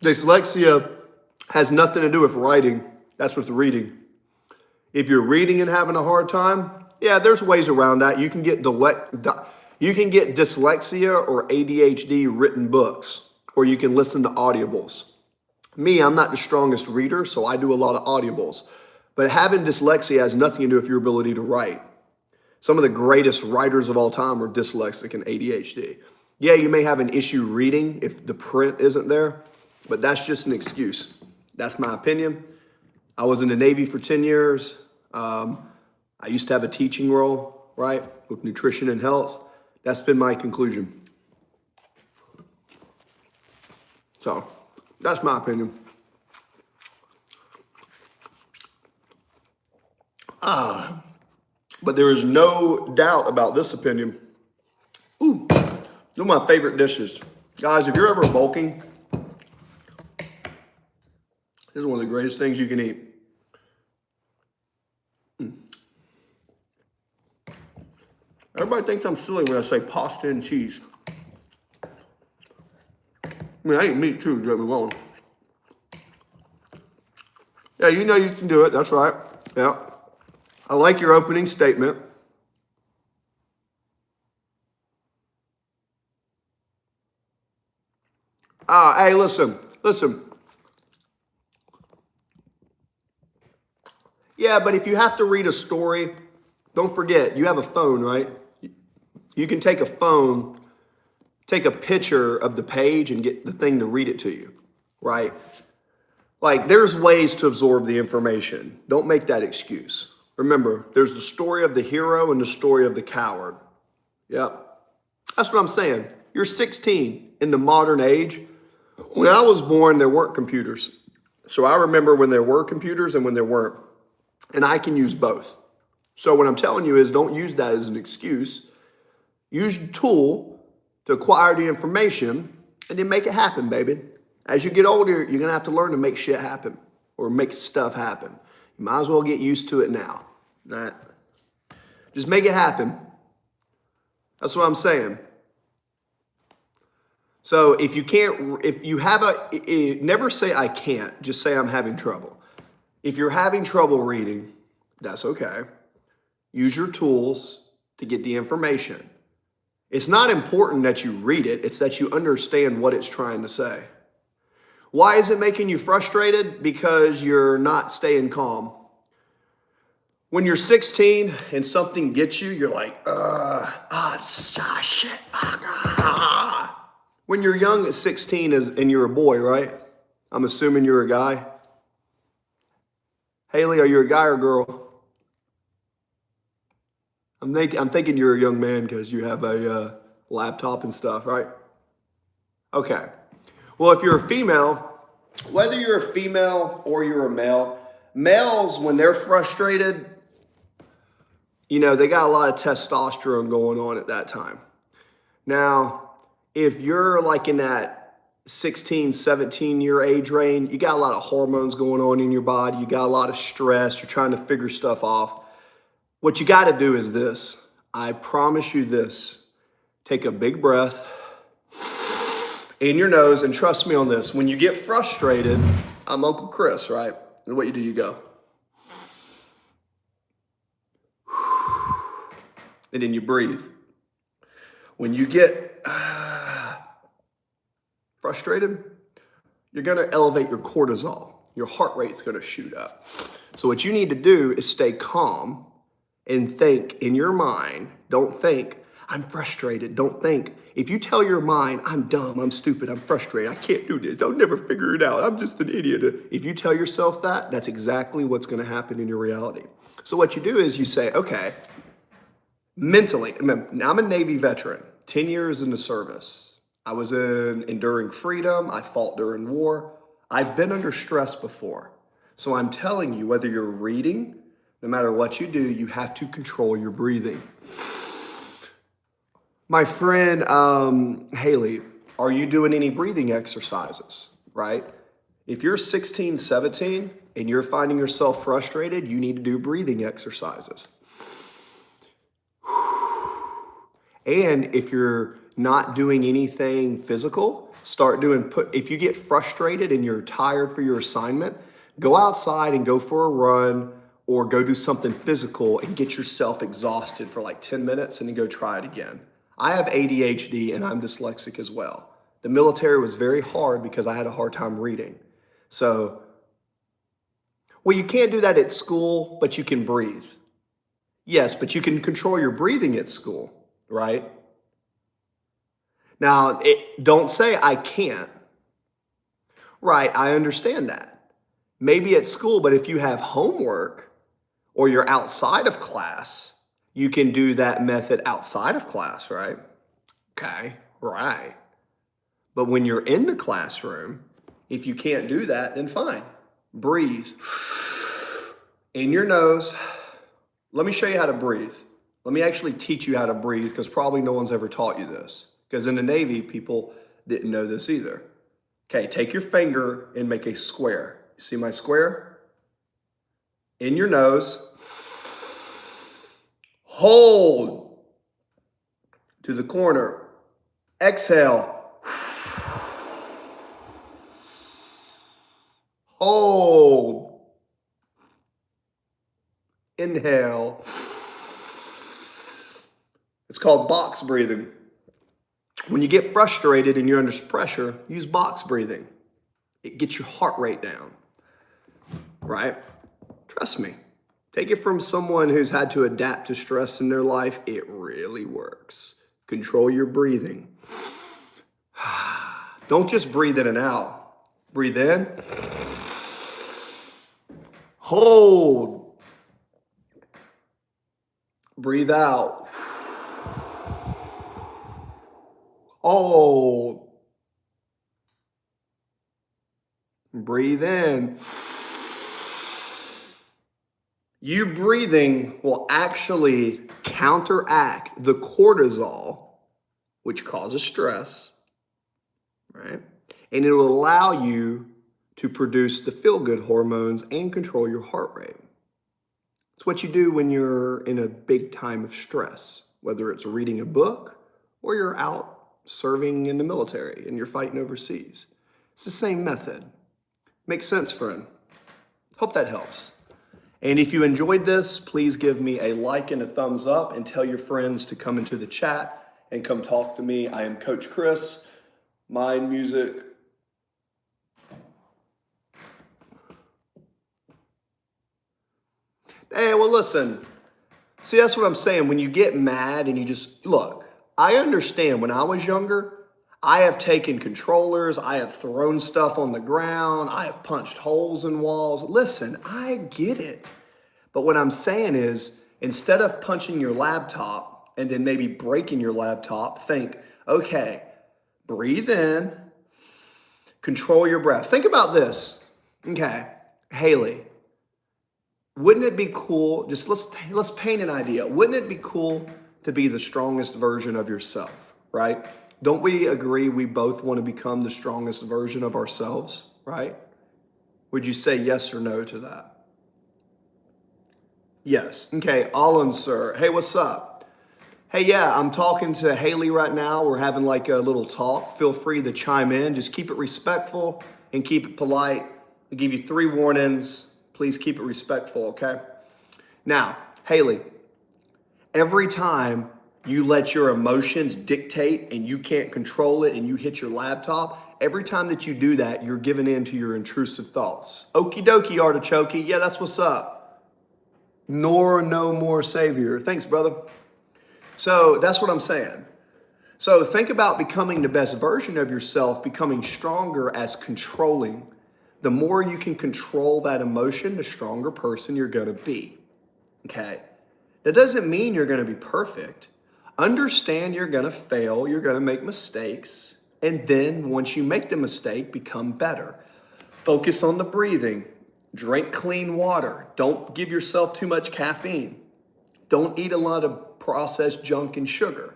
Dyslexia has nothing to do with writing. That's with reading. If you're reading and having a hard time, yeah, there's ways around that. You can get dyslexia or ADHD written books, or you can listen to audibles. Me, I'm not the strongest reader, so I do a lot of audibles. But having dyslexia has nothing to do with your ability to write. Some of the greatest writers of all time are dyslexic and ADHD. Yeah, you may have an issue reading if the print isn't there, but that's just an excuse. That's my opinion. I was in the Navy for 10 years. I used to have a teaching role, right, with nutrition and health. That's been my conclusion. So that's my opinion. But there is no doubt about this opinion. Ooh, one of my favorite dishes. Guys, if you're ever bulking, this is one of the greatest things you can eat. Everybody thinks I'm silly when I say pasta and cheese. I mean, I eat meat too, don't get me wrong. Yeah, you know you can do it, that's right. Yeah. I like your opening statement. Hey, listen. Yeah, but if you have to read a story, don't forget, you have a phone, right? You can take a phone, take a picture of the page and get the thing to read it to you, right? Like, there's ways to absorb the information. Don't make that excuse. Remember, there's the story of the hero and the story of the coward. Yep. That's what I'm saying. You're 16 in the modern age. When I was born, there weren't computers. So I remember when there were computers and when there weren't. And I can use both. So what I'm telling you is don't use that as an excuse. Use your tool to acquire the information and then make it happen, baby. As you get older, you're going to have to learn to make shit happen or make stuff happen. You might as well get used to it now. Right? Just make it happen. That's what I'm saying. So if you can't, if you have never say I can't, just say I'm having trouble. If you're having trouble reading, that's okay. Use your tools to get the information. It's not important that you read it, it's that you understand what it's trying to say. Why is it making you frustrated? Because you're not staying calm. When you're 16 and something gets you, you're like, shit. When you're young at 16 and you're a boy, right? I'm assuming you're a guy. Haley, are you a guy or a girl? I'm thinking you're a young man because you have a laptop and stuff, right? Okay. Well, if you're a female, whether you're a female or you're a male, males, when they're frustrated, you know, they got a lot of testosterone going on at that time. Now, if you're like in that 16, 17 year age range, you got a lot of hormones going on in your body. You got a lot of stress. You're trying to figure stuff off. What you got to do is this. I promise you this. Take a big breath in your nose and trust me on this. When you get frustrated, I'm Uncle Chris, right? And what you do, you go. And then you breathe. When you get frustrated, you're going to elevate your cortisol. Your heart rate's going to shoot up. So what you need to do is stay calm and think in your mind. Don't think, I'm frustrated. Don't think. If you tell your mind, I'm dumb, I'm stupid, I'm frustrated, I can't do this, I'll never figure it out, I'm just an idiot. If you tell yourself that, that's exactly what's going to happen in your reality. So what you do is you say, okay, mentally, I'm a Navy veteran, 10 years in the service. I was in Enduring Freedom. I fought during war. I've been under stress before. So I'm telling you, whether you're reading, no matter what you do, you have to control your breathing. My friend Haley, are you doing any breathing exercises, right? If you're 16, 17, and you're finding yourself frustrated, you need to do breathing exercises. And if you're not doing anything physical, start doing, if you get frustrated and you're tired for your assignment, go outside and go for a run or go do something physical and get yourself exhausted for like 10 minutes and then go try it again. I have ADHD and I'm dyslexic as well. The military was very hard because I had a hard time reading. So, well, you can't do that at school, but you can breathe. Yes, but you can control your breathing at school, right? Now, don't say I can't. Right, I understand that. Maybe at school, but if you have homework or you're outside of class, you can do that method outside of class, right? Okay, right. But when you're in the classroom, if you can't do that, then fine. Breathe. In your nose. Let me show you how to breathe. Let me actually teach you how to breathe because probably no one's ever taught you this. Because in the Navy, people didn't know this either. Okay, take your finger and make a square. You see my square? In your nose. Hold to the corner. Exhale. Hold. Inhale. It's called box breathing. When you get frustrated and you're under pressure, use box breathing. It gets your heart rate down, right? Trust me. Take it from someone who's had to adapt to stress in their life. It really works. Control your breathing. Don't just breathe in and out. Breathe in. Hold. Breathe out. Hold. Breathe in. You breathing will actually counteract the cortisol, which causes stress, right? And it will allow you to produce the feel-good hormones and control your heart rate. It's what you do when you're in a big time of stress, whether it's reading a book or you're out serving in the military and you're fighting overseas. It's the same method. Makes sense, friend? Hope that helps. And if you enjoyed this, please give me a like and a thumbs up and tell your friends to come into the chat and come talk to me. I am Coach Chris, Mind Music. Hey, well, listen. See, that's what I'm saying. When you get mad and you just, look, I understand when I was younger, I have taken controllers, I have thrown stuff on the ground, I have punched holes in walls. Listen, I get it. But what I'm saying is, instead of punching your laptop and then maybe breaking your laptop, think, okay, breathe in, control your breath. Think about this. Okay, Haley, wouldn't it be cool, just let's paint an idea. Wouldn't it be cool to be the strongest version of yourself, right? Don't we agree we both want to become the strongest version of ourselves, right? Would you say yes or no to that? Yes. Okay, Alan, sir. Hey, what's up? Hey, yeah, I'm talking to Haley right now. We're having like a little talk. Feel free to chime in. Just keep it respectful and keep it polite. I'll give you 3 warnings. Please keep it respectful, okay? Now, Haley, every time you let your emotions dictate and you can't control it and you hit your laptop, every time that you do that, you're giving in to your intrusive thoughts. Okie dokie, artichoke. Yeah, that's what's up. Nor no more savior. Thanks, brother. So that's what I'm saying. So think about becoming the best version of yourself, becoming stronger as controlling. The more you can control that emotion, the stronger person you're going to be. Okay? That doesn't mean you're going to be perfect. Understand you're going to fail, you're going to make mistakes, and then once you make the mistake, become better. Focus on the breathing. Drink clean water. Don't give yourself too much caffeine. Don't eat a lot of processed junk and sugar.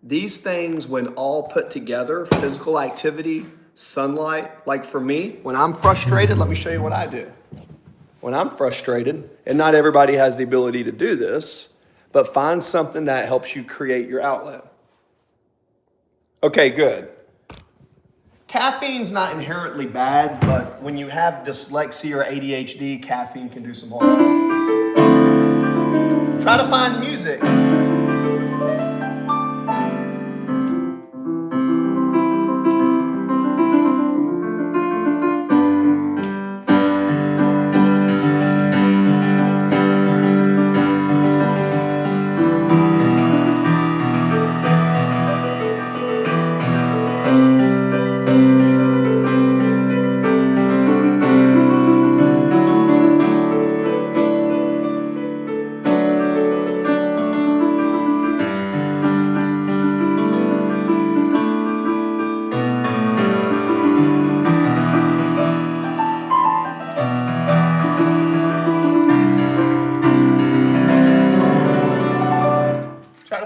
These things, when all put together, physical activity, sunlight, like for me, when I'm frustrated, let me show you what I do. When I'm frustrated, and not everybody has the ability to do this, but find something that helps you create your outlet. Okay, good. Caffeine's not inherently bad, but when you have dyslexia or ADHD, caffeine can do some harm. Try to find music.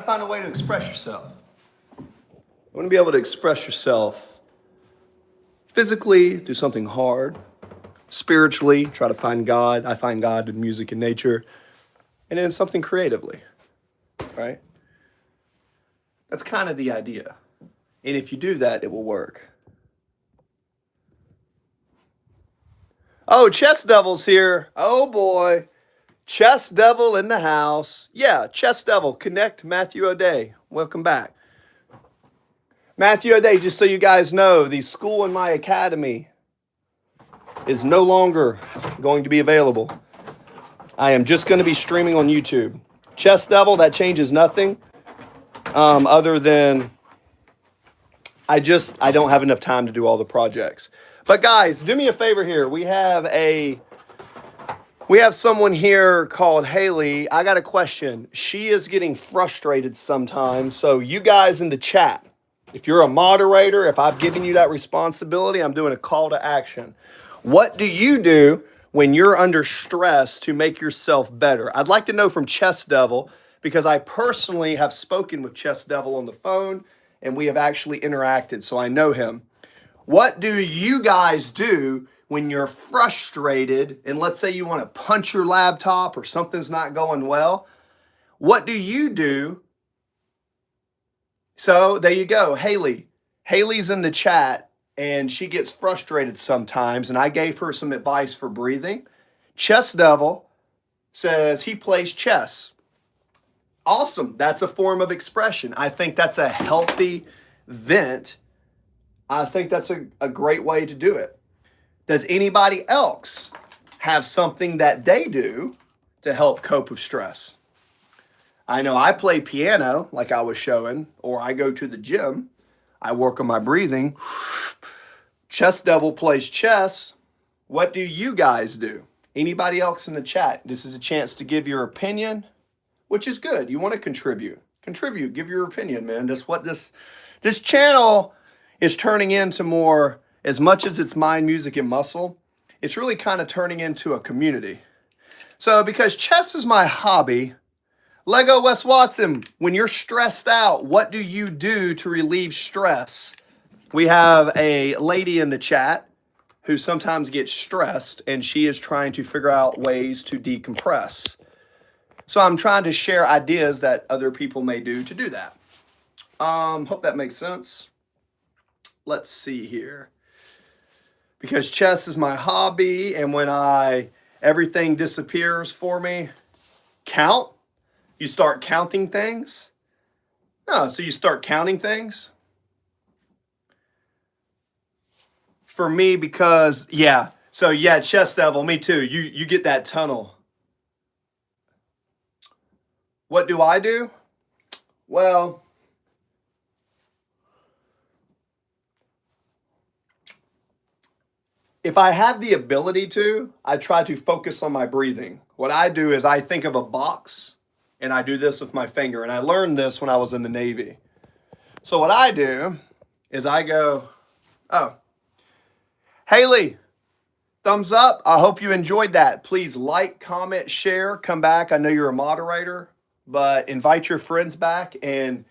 Find a way to express yourself. You want to be able to express yourself physically through something hard, spiritually, try to find God. I find God in music and nature, and then something creatively, right? That's kind of the idea. And if you do that, it will work. Oh, Chess Devil's here. Oh boy. Chess Devil in the house. Yeah, Chess Devil, connect Matthew O'Day. Welcome back. Matthew O'Day, just so you guys know, the School in My Academy is no longer going to be available. I am just going to be streaming on YouTube. Chess Devil, that changes nothing other than I don't have enough time to do all the projects. But guys, do me a favor here. We have someone here called Haley. I got a question. She is getting frustrated sometimes. So you guys in the chat, if you're a moderator, if I've given you that responsibility, I'm doing a call to action. What do you do when you're under stress to make yourself better? I'd like to know from Chess Devil, because I personally have spoken with Chess Devil on the phone and we have actually interacted, so I know him. What do you guys do when you're frustrated and let's say you want to punch your laptop or something's not going well? What do you do So there you go, Haley. Haley's in the chat and she gets frustrated sometimes, and I gave her some advice for breathing. Chess Devil says he plays chess. Awesome. That's a form of expression. I think that's a healthy vent. I think that's a great way to do it. Does anybody else have something that they do to help cope with stress? I know I play piano, like I was showing, or I go to the gym. I work on my breathing. Chess Devil plays chess. What do you guys do? Anybody else in the chat? This is a chance to give your opinion, which is good. You want to contribute. Contribute. Give your opinion, man. That's what this channel is turning into more. As much as it's mind, music, and muscle, it's really kind of turning into a community. So because chess is my hobby, Lego Wes Watson, when you're stressed out, what do you do to relieve stress? We have a lady in the chat who sometimes gets stressed, and she is trying to figure out ways to decompress. So I'm trying to share ideas that other people may do to do that. Hope that makes sense. Let's see here. Because chess is my hobby, and when everything disappears for me, count. You start counting things. Oh, so you start counting things? For me, because, yeah. So, yeah, Chess Devil, me too. You get that tunnel. What do I do? Well, if I have the ability to, I try to focus on my breathing. What I do is I think of a box, and I do this with my finger. And I learned this when I was in the Navy. So what I do is I go, oh, Haley, thumbs up. I hope you enjoyed that. Please like, comment, share, come back. I know you're a moderator, but invite your friends back. And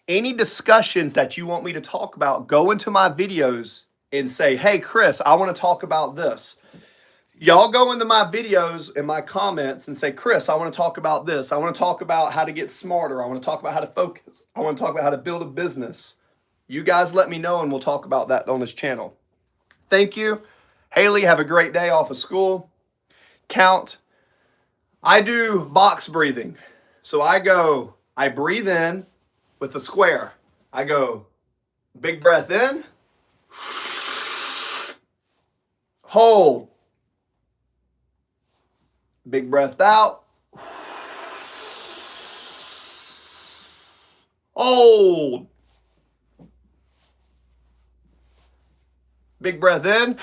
any discussions that you want me to talk about, go into my videos and say, hey, Chris, I want to talk about this. Y'all go into my videos and my comments and say, Chris, I want to talk about this. I want to talk about how to get smarter. I want to talk about how to focus. I want to talk about how to build a business. You guys let me know and we'll talk about that on this channel. Thank you. Haley, have a great day off of school. Count. I do box breathing. So I breathe in with a square. I go big breath in, hold. Big breath out. Hold. Big breath in.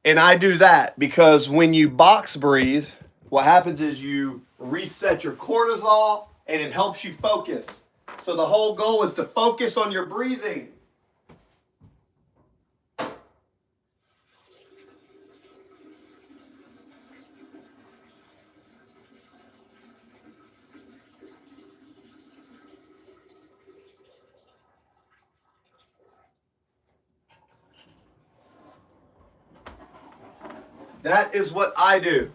And I do that because when you box breathe, what happens is you reset your cortisol and it helps you focus. So the whole goal is to focus on your breathing. That is what I do.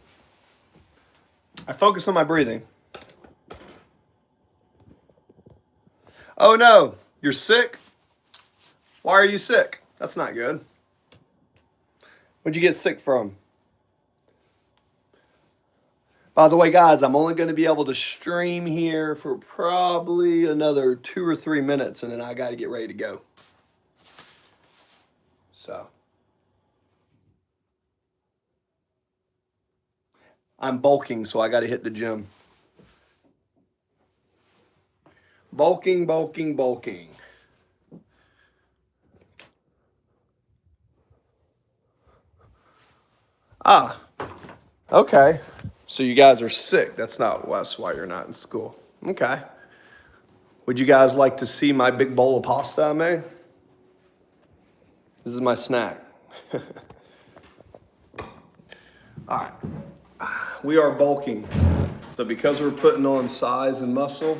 I focus on my breathing. Oh no, you're sick? Why are you sick? That's not good. What'd you get sick from? By the way, guys, I'm only going to be able to stream here for probably another 2 or 3 minutes, and then I got to get ready to go. So I'm bulking, so I got to hit the gym. Bulking, bulking, bulking. Ah, okay. So you guys are sick. That's not why you're not in school. Okay. Would you guys like to see my big bowl of pasta I made? This is my snack. All right. We are bulking. So because we're putting on size and muscle,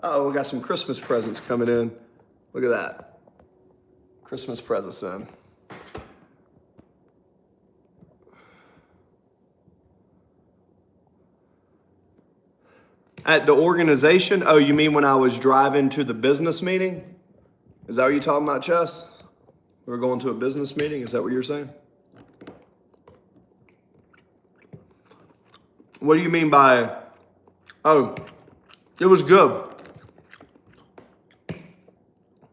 oh, we got some Christmas presents coming in. Look at that. Christmas presents in. At the organization? Oh, you mean when I was driving to the business meeting? Is that what you're talking about, Chess? We were going to a business meeting? Is that what you're saying? What do you mean by, oh, it was good.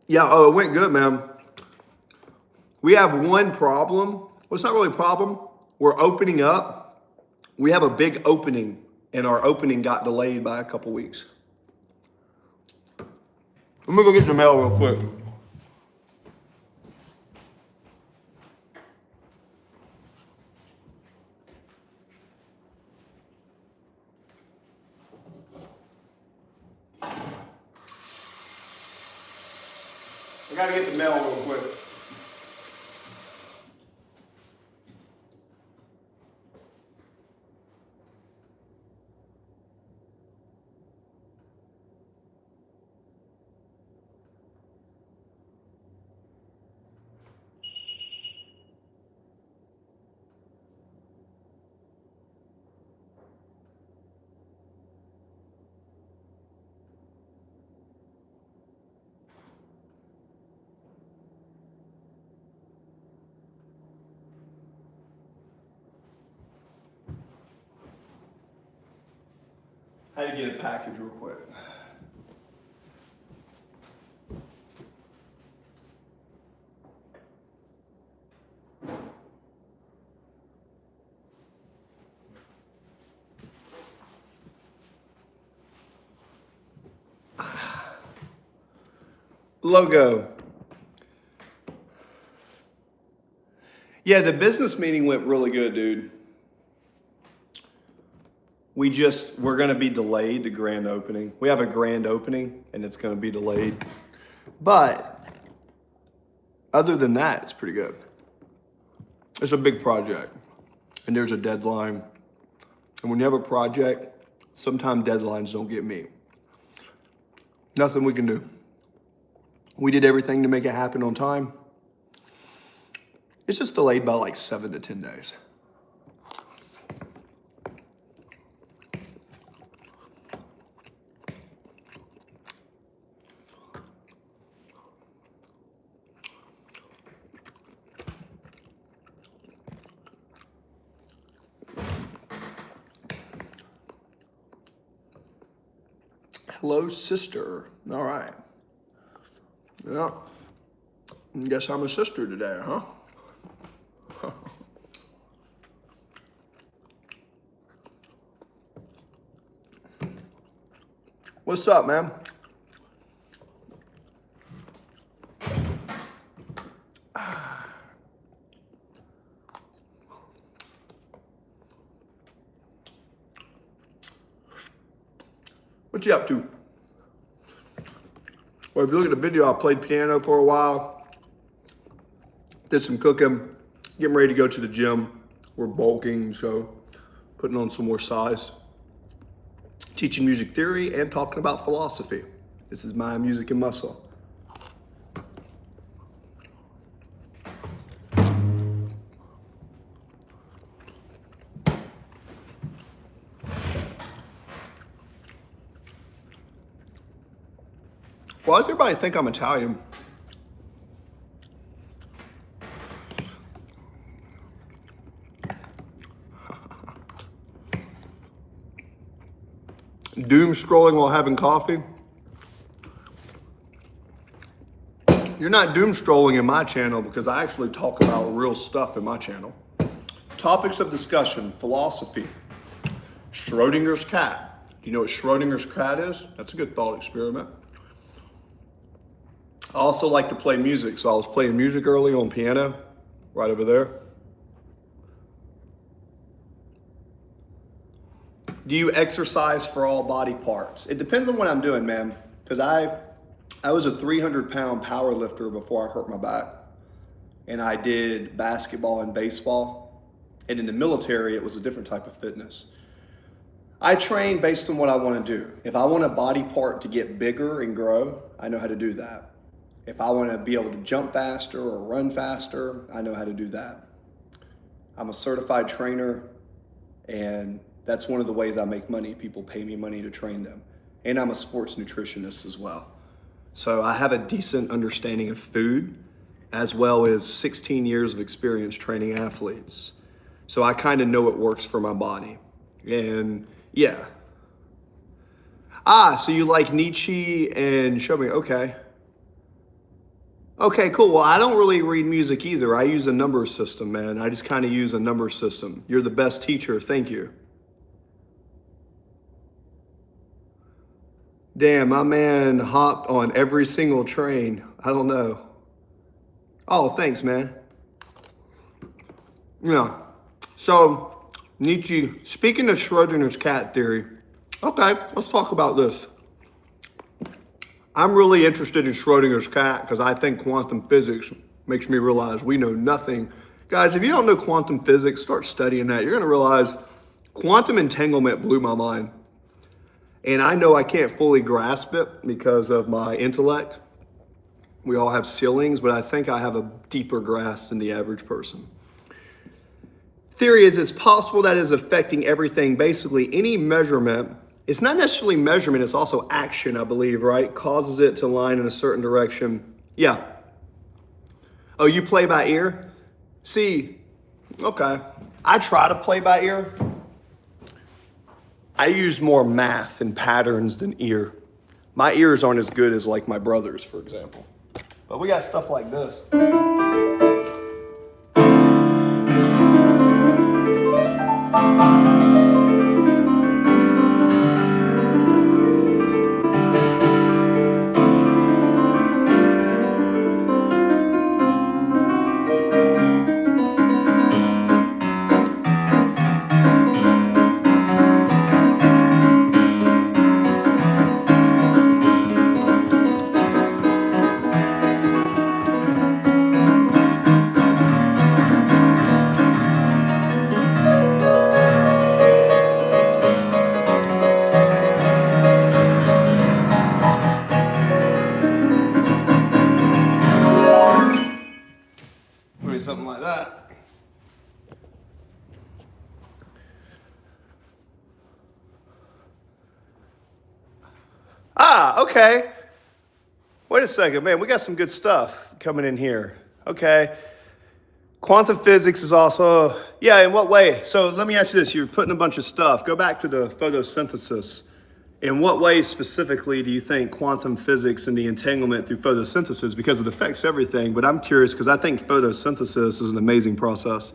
Yeah, oh, it went good, man. We have one problem. Well, it's not really a problem. We're opening up. We have a big opening, and our opening got delayed by a couple weeks. Let me go get the mail real quick. I gotta get the mail real quick. I had to get a package real quick. Logo. Yeah, the business meeting went really good, dude. We're gonna be delayed, the grand opening. We have a grand opening and it's gonna be delayed. But other than that, it's pretty good. It's a big project and there's a deadline. And when you have a project, sometimes deadlines don't get me. Nothing we can do. We did everything to make it happen on time. It's just delayed by like 7 to 10 days. Hello, sister. All right. Yeah. Guess I'm a sister today, huh? What's up, man? What you up to? Well, if you look at the video, I played piano for a while, did some cooking, getting ready to go to the gym. We're bulking, so putting on some more size. Teaching music theory and talking about philosophy. This is my music and muscle. Why does everybody think I'm Italian? Doom scrolling while having coffee? You're not doom scrolling in my channel because I actually talk about real stuff in my channel. Topics of discussion, philosophy, Schrodinger's cat. Do you know what Schrodinger's cat is? That's a good thought experiment. I also like to play music, so I was playing music early on piano, right over there. Do you exercise for all body parts? It depends on what I'm doing, man. Because I was a 300-pound power lifter before I hurt my back. And I did basketball and baseball. And in the military, it was a different type of fitness. I train based on what I want to do. If I want a body part to get bigger and grow, I know how to do that. If I want to be able to jump faster or run faster, I know how to do that. I'm a certified trainer, and That's one of the ways I make money. People pay me money to train them. And I'm a sports nutritionist as well. So I have a decent understanding of food, as well as 16 years of experience training athletes. So I kind of know what works for my body. And yeah. So you like Nietzsche and Schoenberg, okay. Okay, cool. Well, I don't really read music either. I use a number system, man. I just kind of use a number system. You're the best teacher. Thank you. Damn, my man hopped on every single train. I don't know. Oh, thanks, man. Yeah. So, Nietzsche, speaking of Schrodinger's cat theory, okay, let's talk about this. I'm really interested in Schrodinger's cat because I think quantum physics makes me realize we know nothing. Guys, if you don't know quantum physics, start studying that. You're going to realize quantum entanglement blew my mind. And I know I can't fully grasp it because of my intellect. We all have ceilings, but I think I have a deeper grasp than the average person. Theory is it's possible that is affecting everything. Basically, any measurement, it's not necessarily measurement, it's also action, I believe, right? Causes it to line in a certain direction. Yeah. Oh, you play by ear? See, okay. I try to play by ear. I use more math and patterns than ear. My ears aren't as good as like my brother's, for example. But we got stuff like this. Maybe something like that. Okay. Wait a second, man. We got some good stuff coming in here. Okay. Quantum physics is also, yeah, in what way? So let me ask you this. You're putting a bunch of stuff. Go back to the photosynthesis. In what way specifically do you think quantum physics and the entanglement through photosynthesis, because it affects everything, but I'm curious because I think photosynthesis is an amazing process.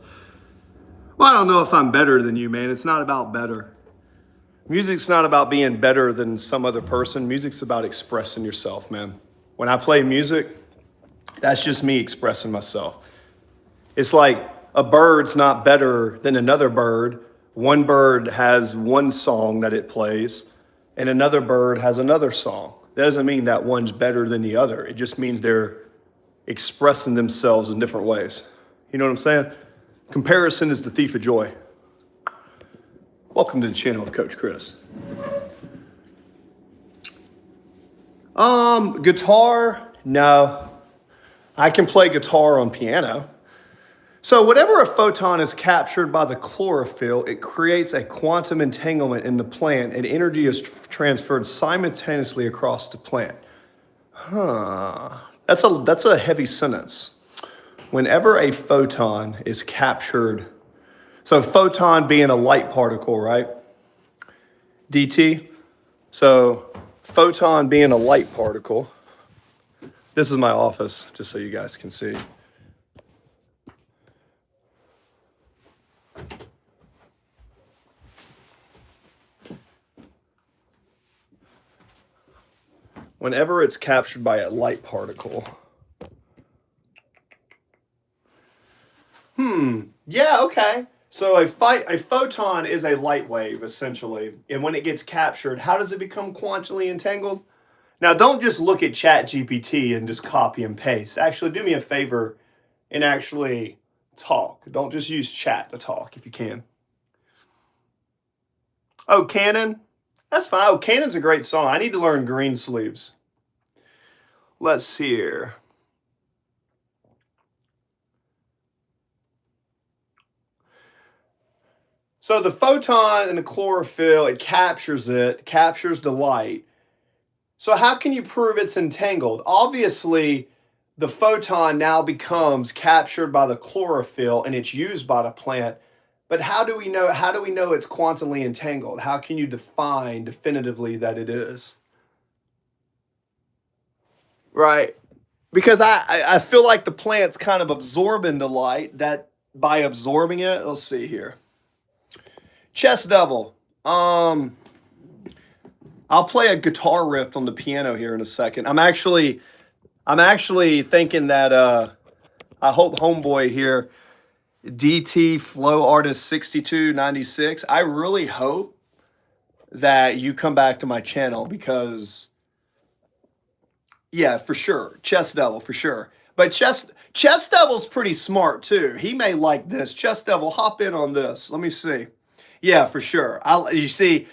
Well, I don't know if I'm better than you, man. It's not about better. Music's not about being better than some other person. Music's about expressing yourself, man. When I play music, that's just me expressing myself. It's like a bird's not better than another bird. One bird has one song that it plays, and another bird has another song. That doesn't mean that one's better than the other. It just means they're expressing themselves in different ways. You know what I'm saying? Comparison is the thief of joy. Welcome to the channel of Coach Chris. Guitar, no. I can play guitar on piano. So whenever a photon is captured by the chlorophyll, it creates a quantum entanglement in the plant and energy is transferred simultaneously across the plant. That's a heavy sentence. Whenever a photon is captured, so photon being a light particle, right? DT. So photon being a light particle. This is my office, just so you guys can see. Whenever it's captured by a light particle. Yeah, okay. So a photon is a light wave, essentially. And when it gets captured, how does it become quantumly entangled? Now, don't just look at ChatGPT and just copy and paste. Actually, do me a favor and actually talk. Don't just use chat to talk if you can. Oh, Canon? That's fine. Oh, Canon's a great song. I need to learn Greensleeves. Let's see here. So the photon and the chlorophyll, it captures the light. So how can you prove it's entangled? Obviously, the photon now becomes captured by the chlorophyll and it's used by the plant. But how do we know it's quantumly entangled? How can you define definitively that it is? Right. Because I feel like the plant's kind of absorbing the light that by absorbing it, let's see here. Chest Devil. I'll play a guitar riff on the piano here in a second. I'm actually thinking that I hope homeboy here, DT Flow Artist 6296. I really hope that you come back to my channel because yeah, for sure. Chest Devil for sure. But Chest Devil's pretty smart too. He may like this. Chest Devil, hop in on this. Let me see. Yeah, for sure. You see,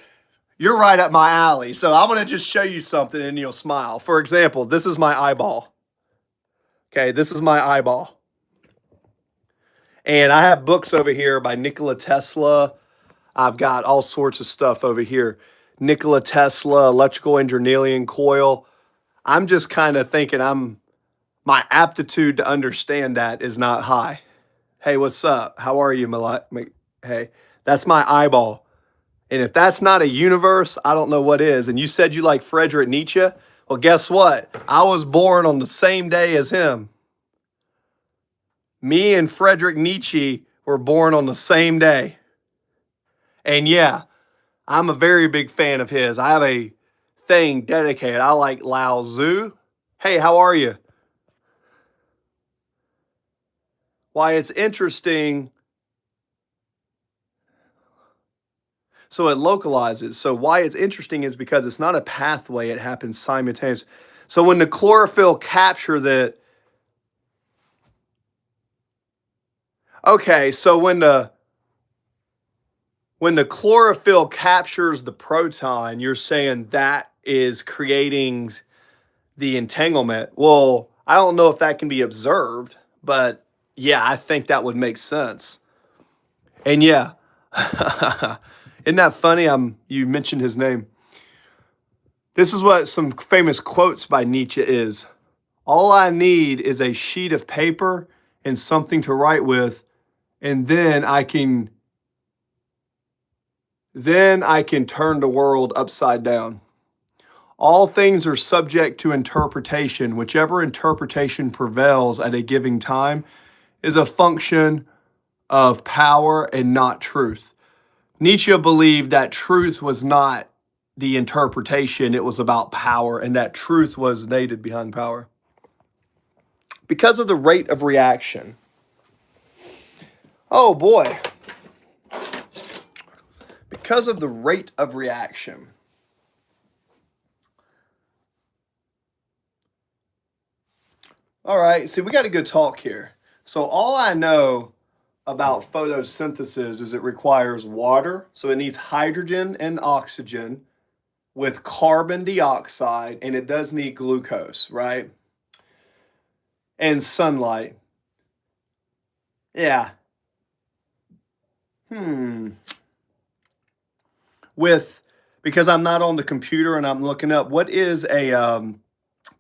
you're right up my alley. So I'm going to just show you something and you'll smile. For example, this is my eyeball. Okay, this is my eyeball. And I have books over here by Nikola Tesla. I've got all sorts of stuff over here. Nikola Tesla, electrical Engerlian coil. I'm just kind of thinking my aptitude to understand that is not high. Hey, what's up? How are you, Hey, that's my eyeball. And if that's not a universe, I don't know what is. And you said you like Friedrich Nietzsche? Well, guess what? I was born on the same day as him. Me and Friedrich Nietzsche were born on the same day. And yeah, I'm a very big fan of his. I have a thing dedicated. I like Lao Tzu. Hey, how are you? Why it's interesting. So it localizes. So why it's interesting is because it's not a pathway. It happens simultaneously. So when the chlorophyll capture that. Okay, so when the chlorophyll captures the proton, you're saying that is creating the entanglement. Well, I don't know if that can be observed, but yeah, I think that would make sense. And yeah, isn't that funny? You mentioned his name. This is what some famous quotes by Nietzsche is. All I need is a sheet of paper and something to write with, and then I can turn the world upside down. All things are subject to interpretation. Whichever interpretation prevails at a given time is a function of power and not truth. Nietzsche believed that truth was not the interpretation, it was about power, and that truth was native behind power. Because of the rate of reaction. Oh boy. Because of the rate of reaction. All right, see, we got a good talk here. So all I know about photosynthesis is it requires water, so it needs hydrogen and oxygen with carbon dioxide, and it does need glucose, right? And sunlight. Yeah. Because I'm not on the computer and I'm looking up, what is a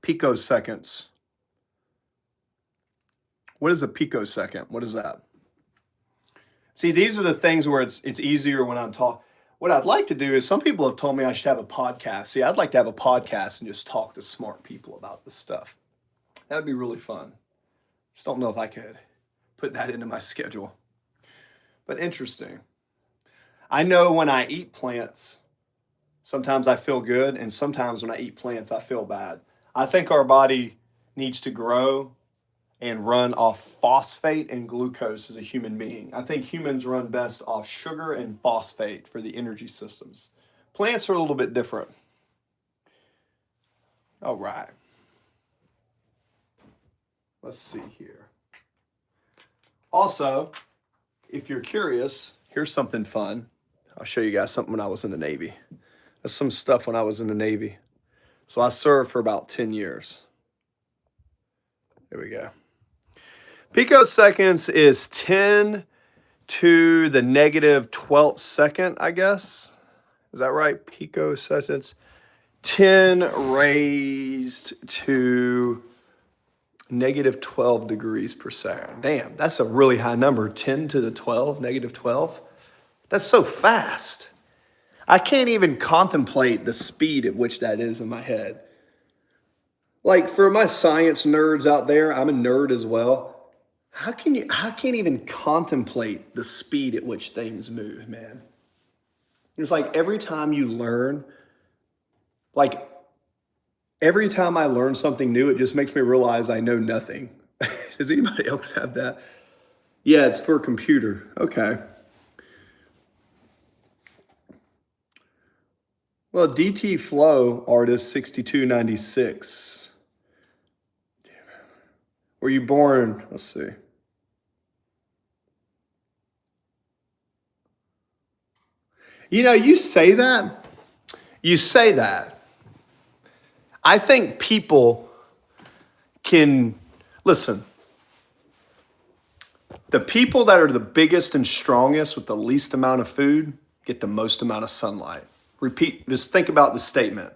picoseconds? What is a picosecond? What is that? See, these are the things where it's easier when I'm talking. What I'd like to do is some people have told me I should have a podcast. See, I'd like to have a podcast and just talk to smart people about this stuff. That would be really fun. Just don't know if I could put that into my schedule. But interesting. I know when I eat plants, sometimes I feel good, and sometimes when I eat plants, I feel bad. I think our body needs to grow and run off phosphate and glucose as a human being. I think humans run best off sugar and phosphate for the energy systems. Plants are a little bit different. All right. Let's see here. Also, if you're curious, here's something fun. I'll show you guys something when I was in the Navy. That's some stuff when I was in the Navy. So I served for about 10 years. There we go. Picoseconds is 10 to the negative 12th second, I guess. Is that right? Picoseconds. 10 raised to negative 12 degrees per second. Damn, that's a really high number. 10 to the 12, negative 12. That's so fast. I can't even contemplate the speed at which that is in my head. Like for my science nerds out there, I'm a nerd as well. I can't even contemplate the speed at which things move, man. It's like every time you learn, like every time I learn something new, it just makes me realize I know nothing. Does anybody else have that? Yeah, it's for a computer. Okay. Well, DT Flow Artist 6296. Were you born? Let's see. You know, you say that. I think people can, listen, the people that are the biggest and strongest with the least amount of food get the most amount of sunlight. Repeat, just think about the statement.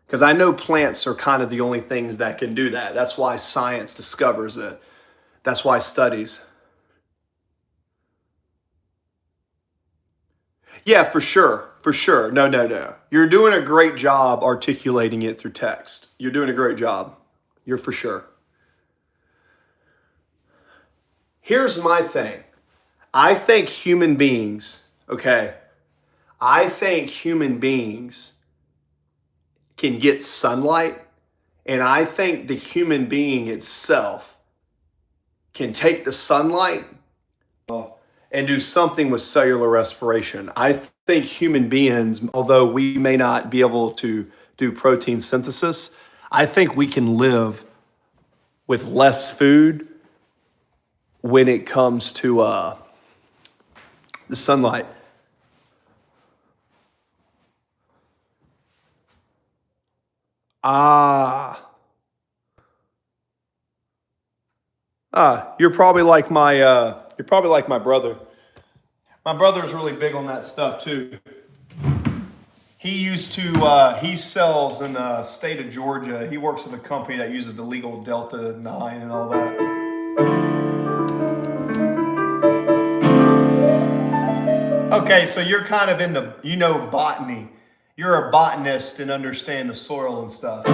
Because I know plants are kind of the only things that can do that. That's why science discovers it. That's why studies. Yeah, for sure. For sure. No. You're doing a great job articulating it through text. You're doing a great job. You're for sure. Here's my thing. I think human beings can get sunlight, and I think the human being itself can take the sunlight and do something with cellular respiration. I think human beings, although we may not be able to do protein synthesis, I think we can live with less food when it comes to the sunlight. You're probably like my brother. My brother's really big on that stuff too. He sells in the state of Georgia. He works with a company that uses the legal Delta 9 and all that. Okay, so you're kind of into, botany. You're a botanist and understand the soil and stuff.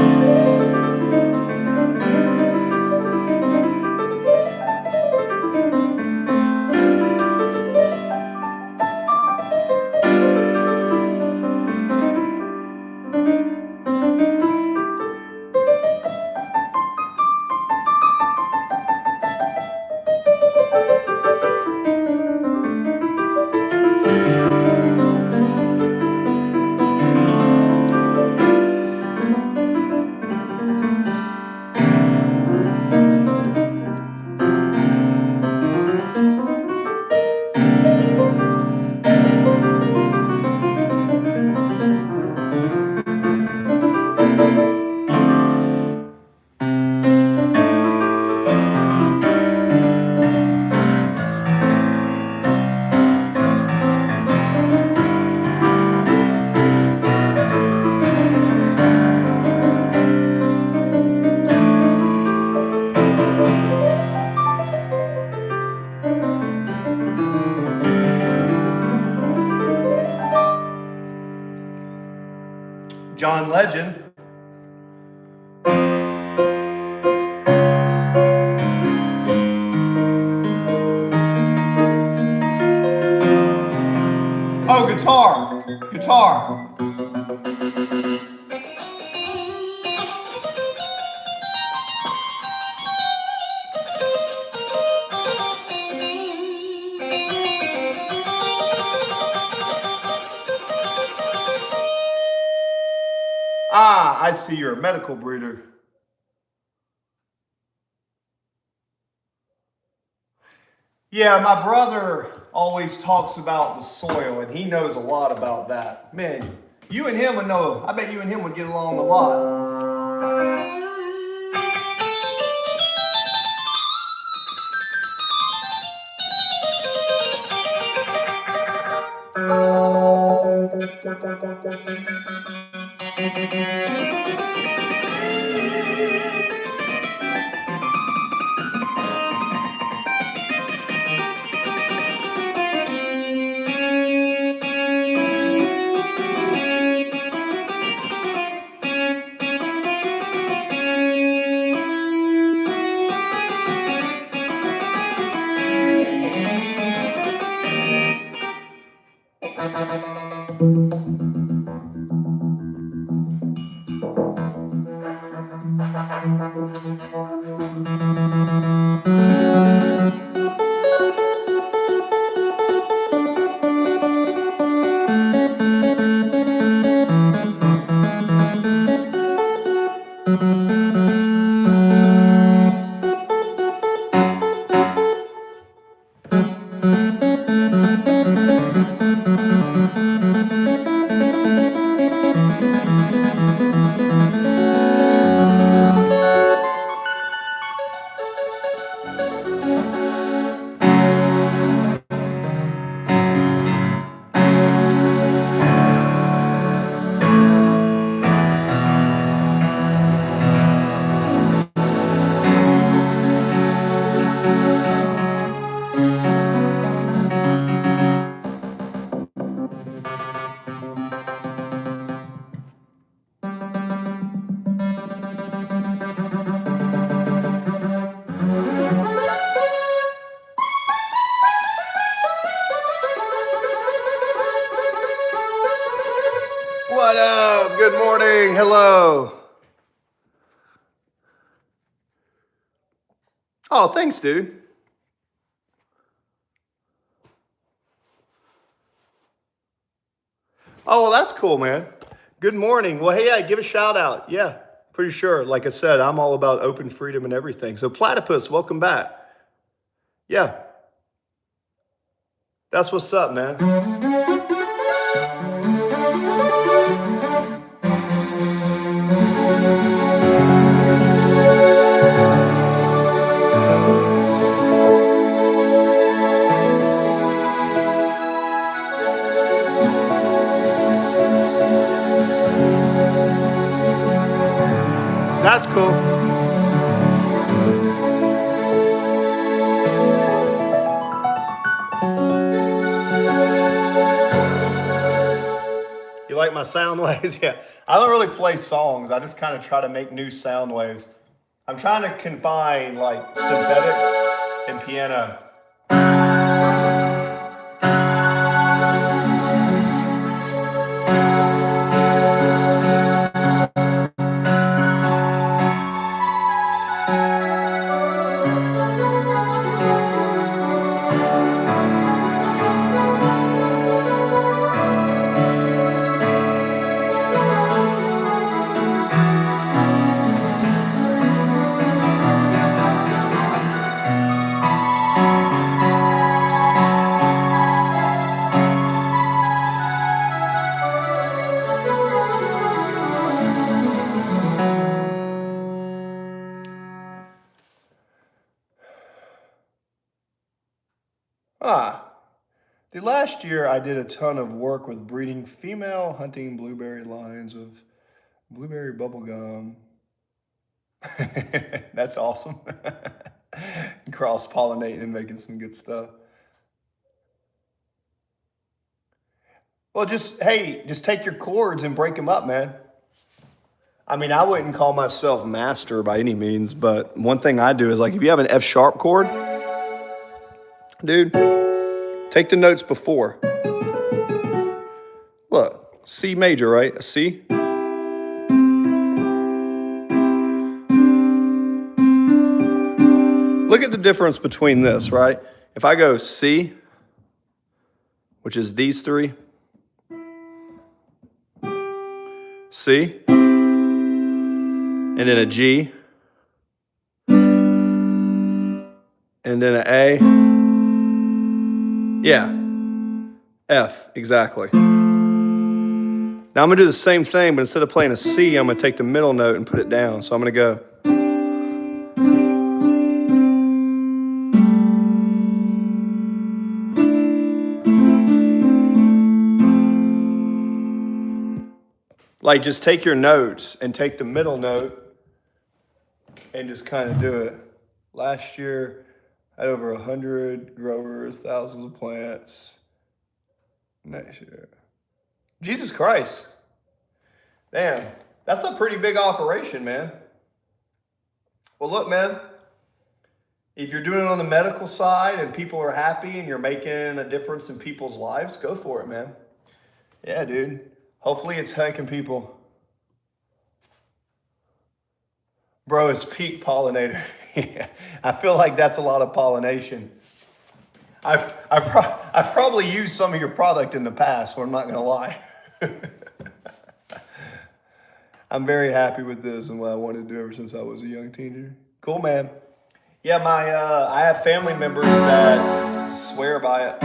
John Legend. Oh, guitar. I see you're a medical breeder. Yeah, my brother always talks about the soil, and he knows a lot about that. Man, you and him would know, I bet you and him would get along a lot. What up? Good morning. Hello. Oh, thanks, dude. Oh, well, that's cool, man. Good morning. Well, hey, yeah, give a shout out. Yeah, pretty sure. Like I said, I'm all about open freedom and everything. So, Platypus, welcome back. Yeah, that's what's up, man. That's cool. You like my sound waves? Yeah. I don't really play songs. I just kind of try to make new sound waves. I'm trying to combine like synthetics and piano. The last year I did a ton of work with breeding female hunting blueberry lines of blueberry bubblegum. That's awesome. Cross pollinating and making some good stuff. Well, just take your chords and break them up, man. I mean, I wouldn't call myself master by any means, but one thing I do is like if you have an F sharp chord, dude, take the notes before. Look, C major, right? A C. Look at the difference between this, right? If I go C, which is these three, C, and then a G, and then an A. Yeah, F, exactly. Now I'm gonna do the same thing, but instead of playing a C, I'm gonna take the middle note and put it down. So I'm gonna go. Like just take your notes and take the middle note and just kind of do it. Last year, I had over 100 growers, thousands of plants. Next year. Jesus Christ. Damn, that's a pretty big operation, man. Well, look, man, if you're doing it on the medical side and people are happy and you're making a difference in people's lives, go for it, man. Yeah, dude. Hopefully it's helping people. Bro, it's peak pollinator. I feel like that's a lot of pollination. I've probably used some of your product in the past, but I'm not going to lie. I'm very happy with this and what I wanted to do ever since I was a young teenager. Cool, man. Yeah, I have family members that swear by it.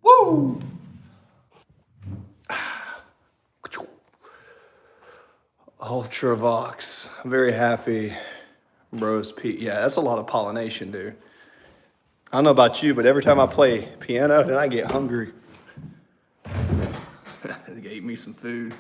Woo! Ultravox. I'm very happy. Rose Pete. Yeah, that's a lot of pollination, dude. I don't know about you, but every time I play piano, then I get hungry. They ate me some food.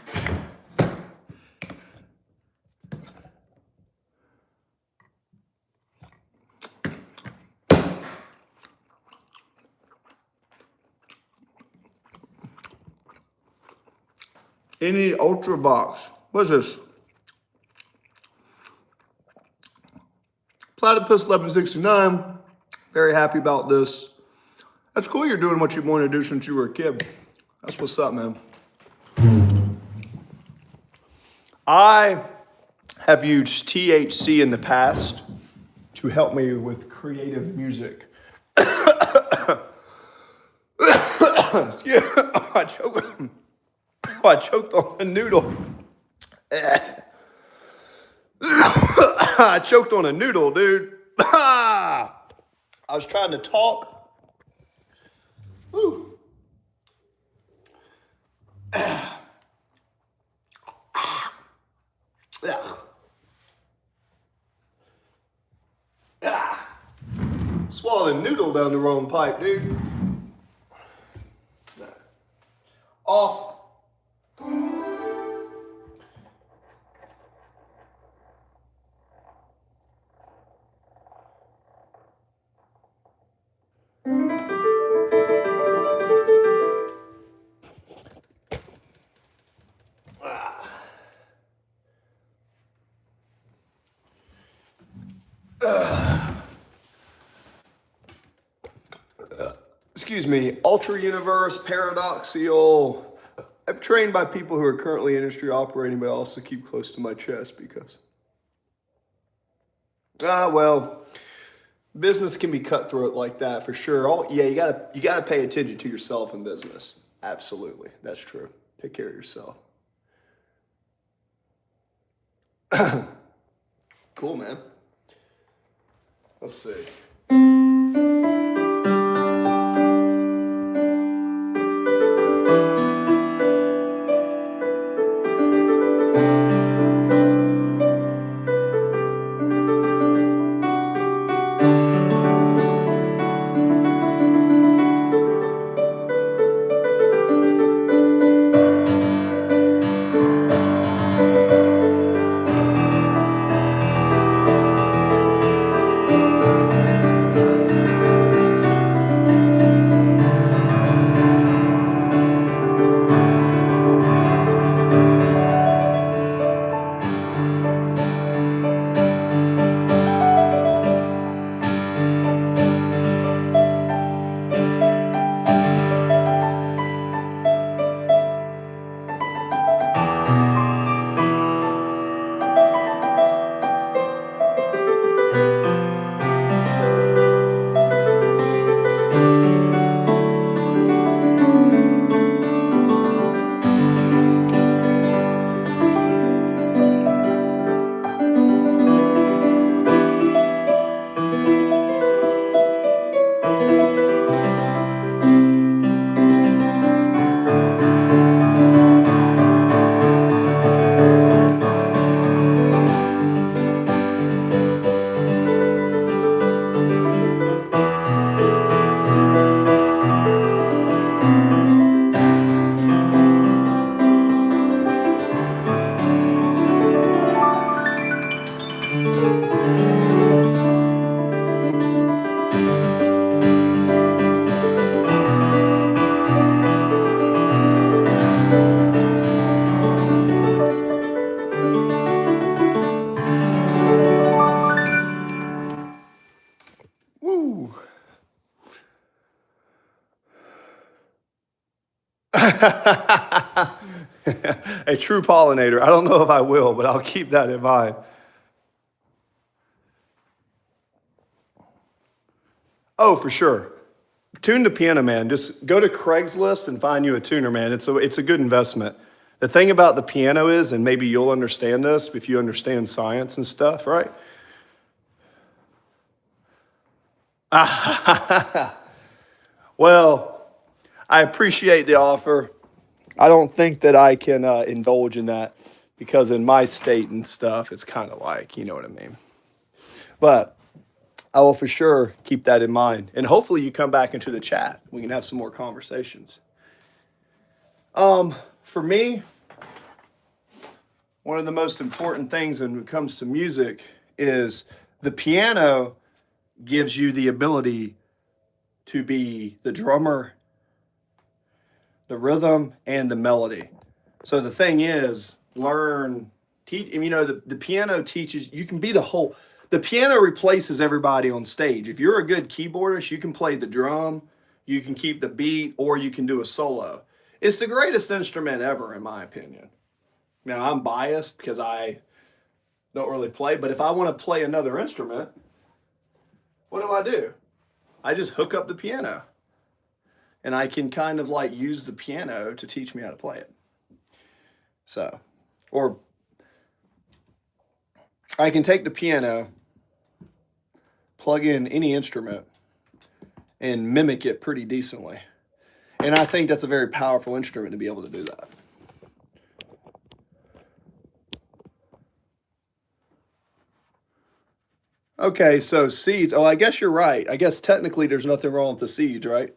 Any Ultravox. What's this? Platypus 1169. Very happy about this. That's cool you're doing what you wanted to do since you were a kid. That's what's up, man. I have used THC in the past to help me with creative music. Excuse me. I choked on a noodle. I choked on a noodle, dude. I was trying to talk. Woo. Swallowed a noodle down the wrong pipe, dude. Off. Excuse me, Ultra Universe Paradoxial I'm trained by people who are currently industry operating, but I also keep close to my chest because, well, business can be cutthroat like that for sure. Yeah, you gotta pay attention to yourself in business. Absolutely, that's true. Take care of yourself. Cool, man. Let's see. Woo. A true pollinator. I don't know if I will, but I'll keep that in mind. Oh, for sure. Tune the piano, man. Just go to Craigslist and find you a tuner, man. It's a good investment. The thing about the piano is, and maybe you'll understand this if you understand science and stuff, right? Well, I appreciate the offer. I don't think that I can indulge in that because in my state and stuff, it's kind of like, you know what I mean. But I will for sure keep that in mind. And hopefully you come back into the chat. We can have some more conversations. For me, one of the most important things when it comes to music is the piano gives you the ability to be the drummer, the rhythm, and the melody. So the thing is, the piano teaches, you can be the piano replaces everybody on stage. If you're a good keyboardist, you can play the drum, you can keep the beat, or you can do a solo. It's the greatest instrument ever, in my opinion. Now, I'm biased because I don't really play, but if I want to play another instrument, what do? I just hook up the piano and I can kind of like use the piano to teach me how to play it. So, or I can take the piano, plug in any instrument, and mimic it pretty decently. And I think that's a very powerful instrument to be able to do that. Okay, so seeds. Oh, I guess you're right. I guess technically there's nothing wrong with the seeds, right?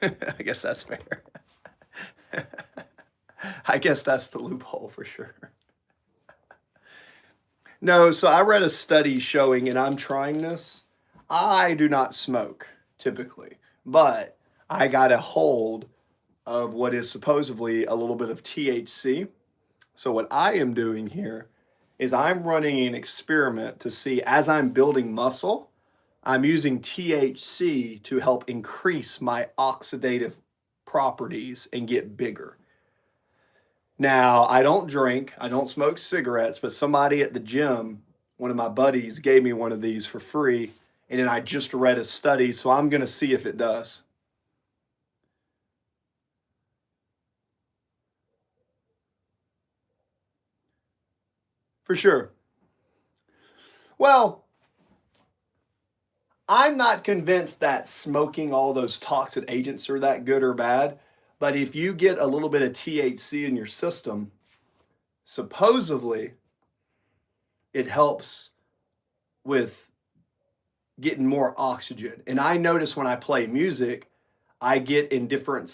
I guess that's fair. I guess that's the loophole for sure. No, so I read a study showing, and I'm trying this. I do not smoke typically, but I got a hold of what is supposedly a little bit of THC. So, what I am doing here is I'm running an experiment to see as I'm building muscle, I'm using THC to help increase my oxidative properties and get bigger. Now, I don't drink, I don't smoke cigarettes, but somebody at the gym, one of my buddies, gave me one of these for free. And then I just read a study, so I'm going to see if it does. For sure. Well, I'm not convinced that smoking all those toxic agents are that good or bad. But if you get a little bit of THC in your system, supposedly it helps with getting more oxygen. And I notice when I play music, I get in different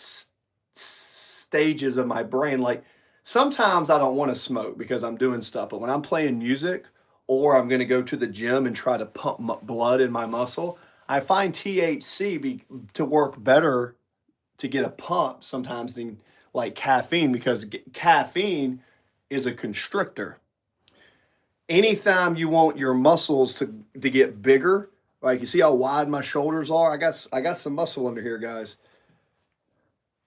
stages of my brain. Like sometimes I don't want to smoke because I'm doing stuff, but when I'm playing music or I'm going to go to the gym and try to pump blood in my muscle, I find THC to work better to get a pump sometimes than like caffeine because caffeine is a constrictor. Anytime you want your muscles to get bigger, like you see how wide my shoulders are, I got some muscle under here, guys.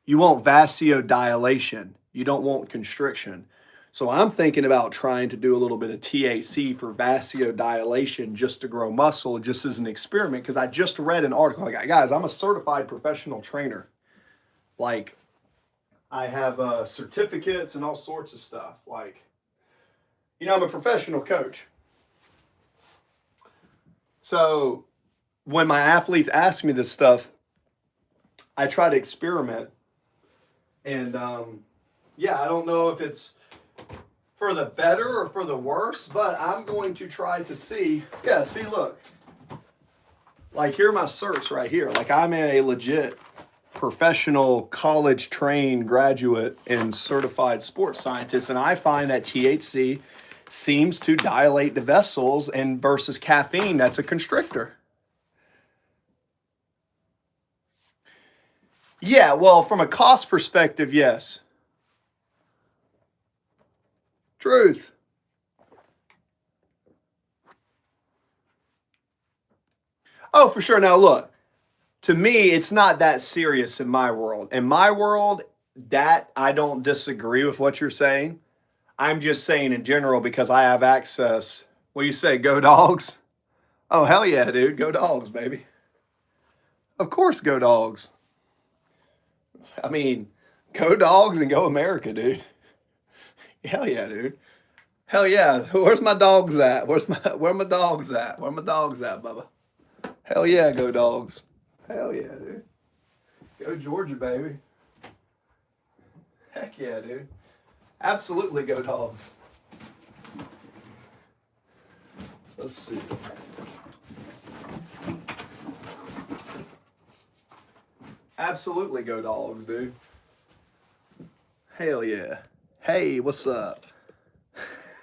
You want vasodilation. You don't want constriction. So I'm thinking about trying to do a little bit of THC for vasodilation just to grow muscle, just as an experiment. Because I just read an article. Like, guys, I'm a certified professional trainer. Like, I have certificates and all sorts of stuff. Like, I'm a professional coach. So when my athletes ask me this stuff, I try to experiment. And I don't know if it's for the better or for the worse, but I'm going to try to see. Yeah, see, look. Like, here are my certs right here. Like, I'm a legit professional college trained graduate and certified sports scientist, and I find that THC seems to dilate the vessels, and versus caffeine, that's a constrictor. Yeah, well, from a cost perspective, yes. Truth. Oh, for sure. Now, look, to me, it's not that serious in my world. In my world, that I don't disagree with what you're saying. I'm just saying in general because I have access. What do you say? Go dogs? Oh, hell yeah, dude. Go dogs, baby. Of course, go dogs. I mean, go dogs and go America, dude. Hell yeah, dude. Hell yeah. Where's my dogs at? Where my dogs at? Where my dogs at, Bubba? Hell yeah, go dogs. Hell yeah, dude. Go Georgia, baby. Heck yeah, dude. Absolutely go dogs. Let's see. Absolutely go dogs, dude. Hell yeah. Hey, what's up?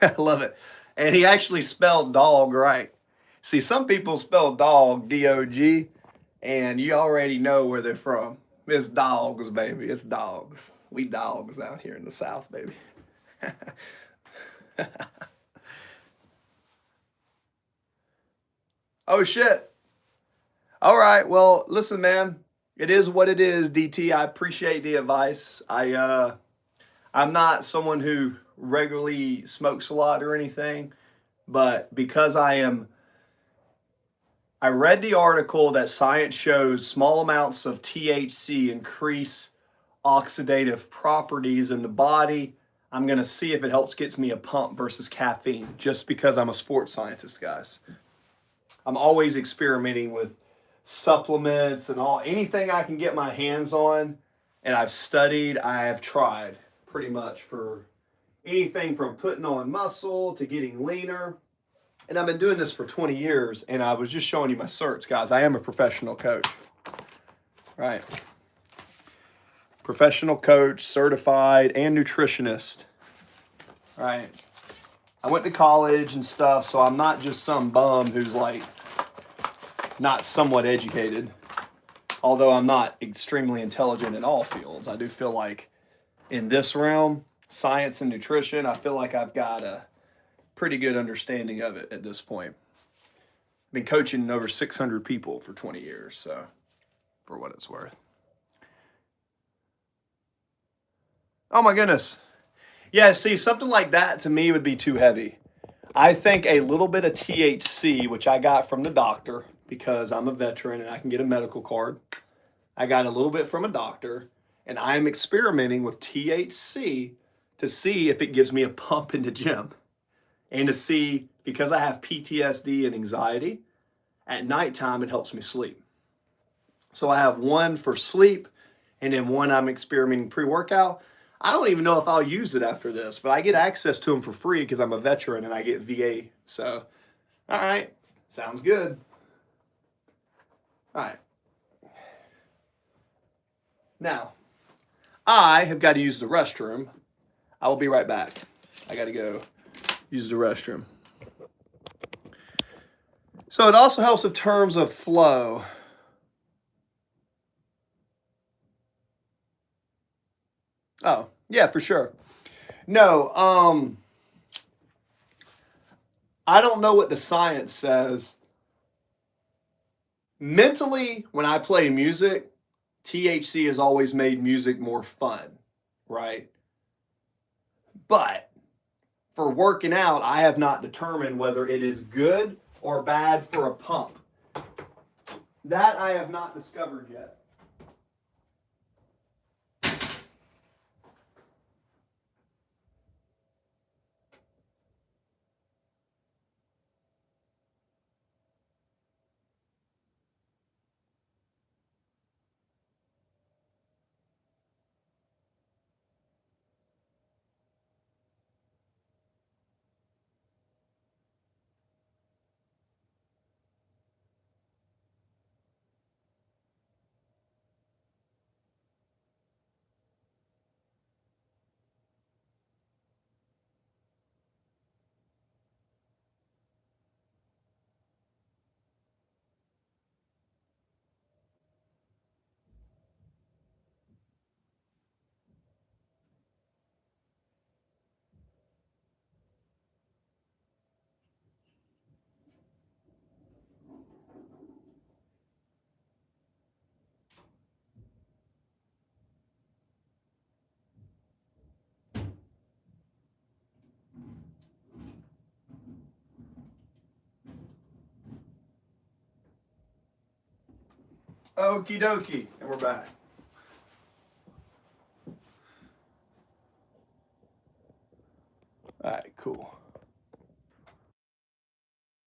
I love it. And he actually spelled dog right. See, some people spell dog, D-O-G, and you already know where they're from. It's dogs, baby. It's dogs. We dogs out here in the South, baby. Oh, shit. All right. Well, listen, man. It is what it is, DT. I appreciate the advice. I'm not someone who regularly smokes a lot or anything, but because I read the article that science shows small amounts of THC increase oxidative properties in the body. I'm going to see if it helps get me a pump versus caffeine just because I'm a sports scientist, guys. I'm always experimenting with supplements and anything I can get my hands on, and I've studied, I have tried pretty much for anything from putting on muscle to getting leaner. And I've been doing this for 20 years, and I was just showing you my certs, guys. I am a professional coach, right? Professional coach, certified, and nutritionist, right? I went to college and stuff, so I'm not just some bum who's like not somewhat educated. Although I'm not extremely intelligent in all fields, I do feel like in this realm, science and nutrition, I feel like I've got a pretty good understanding of it at this point. I've been coaching over 600 people for 20 years, so for what it's worth. Oh my goodness. Yeah, see, something like that to me would be too heavy. I think a little bit of THC, which I got from the doctor because I'm a veteran and I can get a medical card. I got a little bit from a doctor, and I am experimenting with THC to see if it gives me a pump in the gym and to see, because I have PTSD and anxiety, at nighttime it helps me sleep. So I have one for sleep and then one I'm experimenting pre-workout. I don't even know if I'll use it after this, but I get access to them for free because I'm a veteran and I get VA. So, all right, sounds good. All right. Now, I have got to use the restroom. I will be right back. I got to go use the restroom. So it also helps in terms of flow. Oh, yeah, for sure. No, I don't know what the science says. Mentally, when I play music, THC has always made music more fun, right? But for working out, I have not determined whether it is good or bad for a pump. That I have not discovered yet. Okie dokie. And we're back. All right, cool.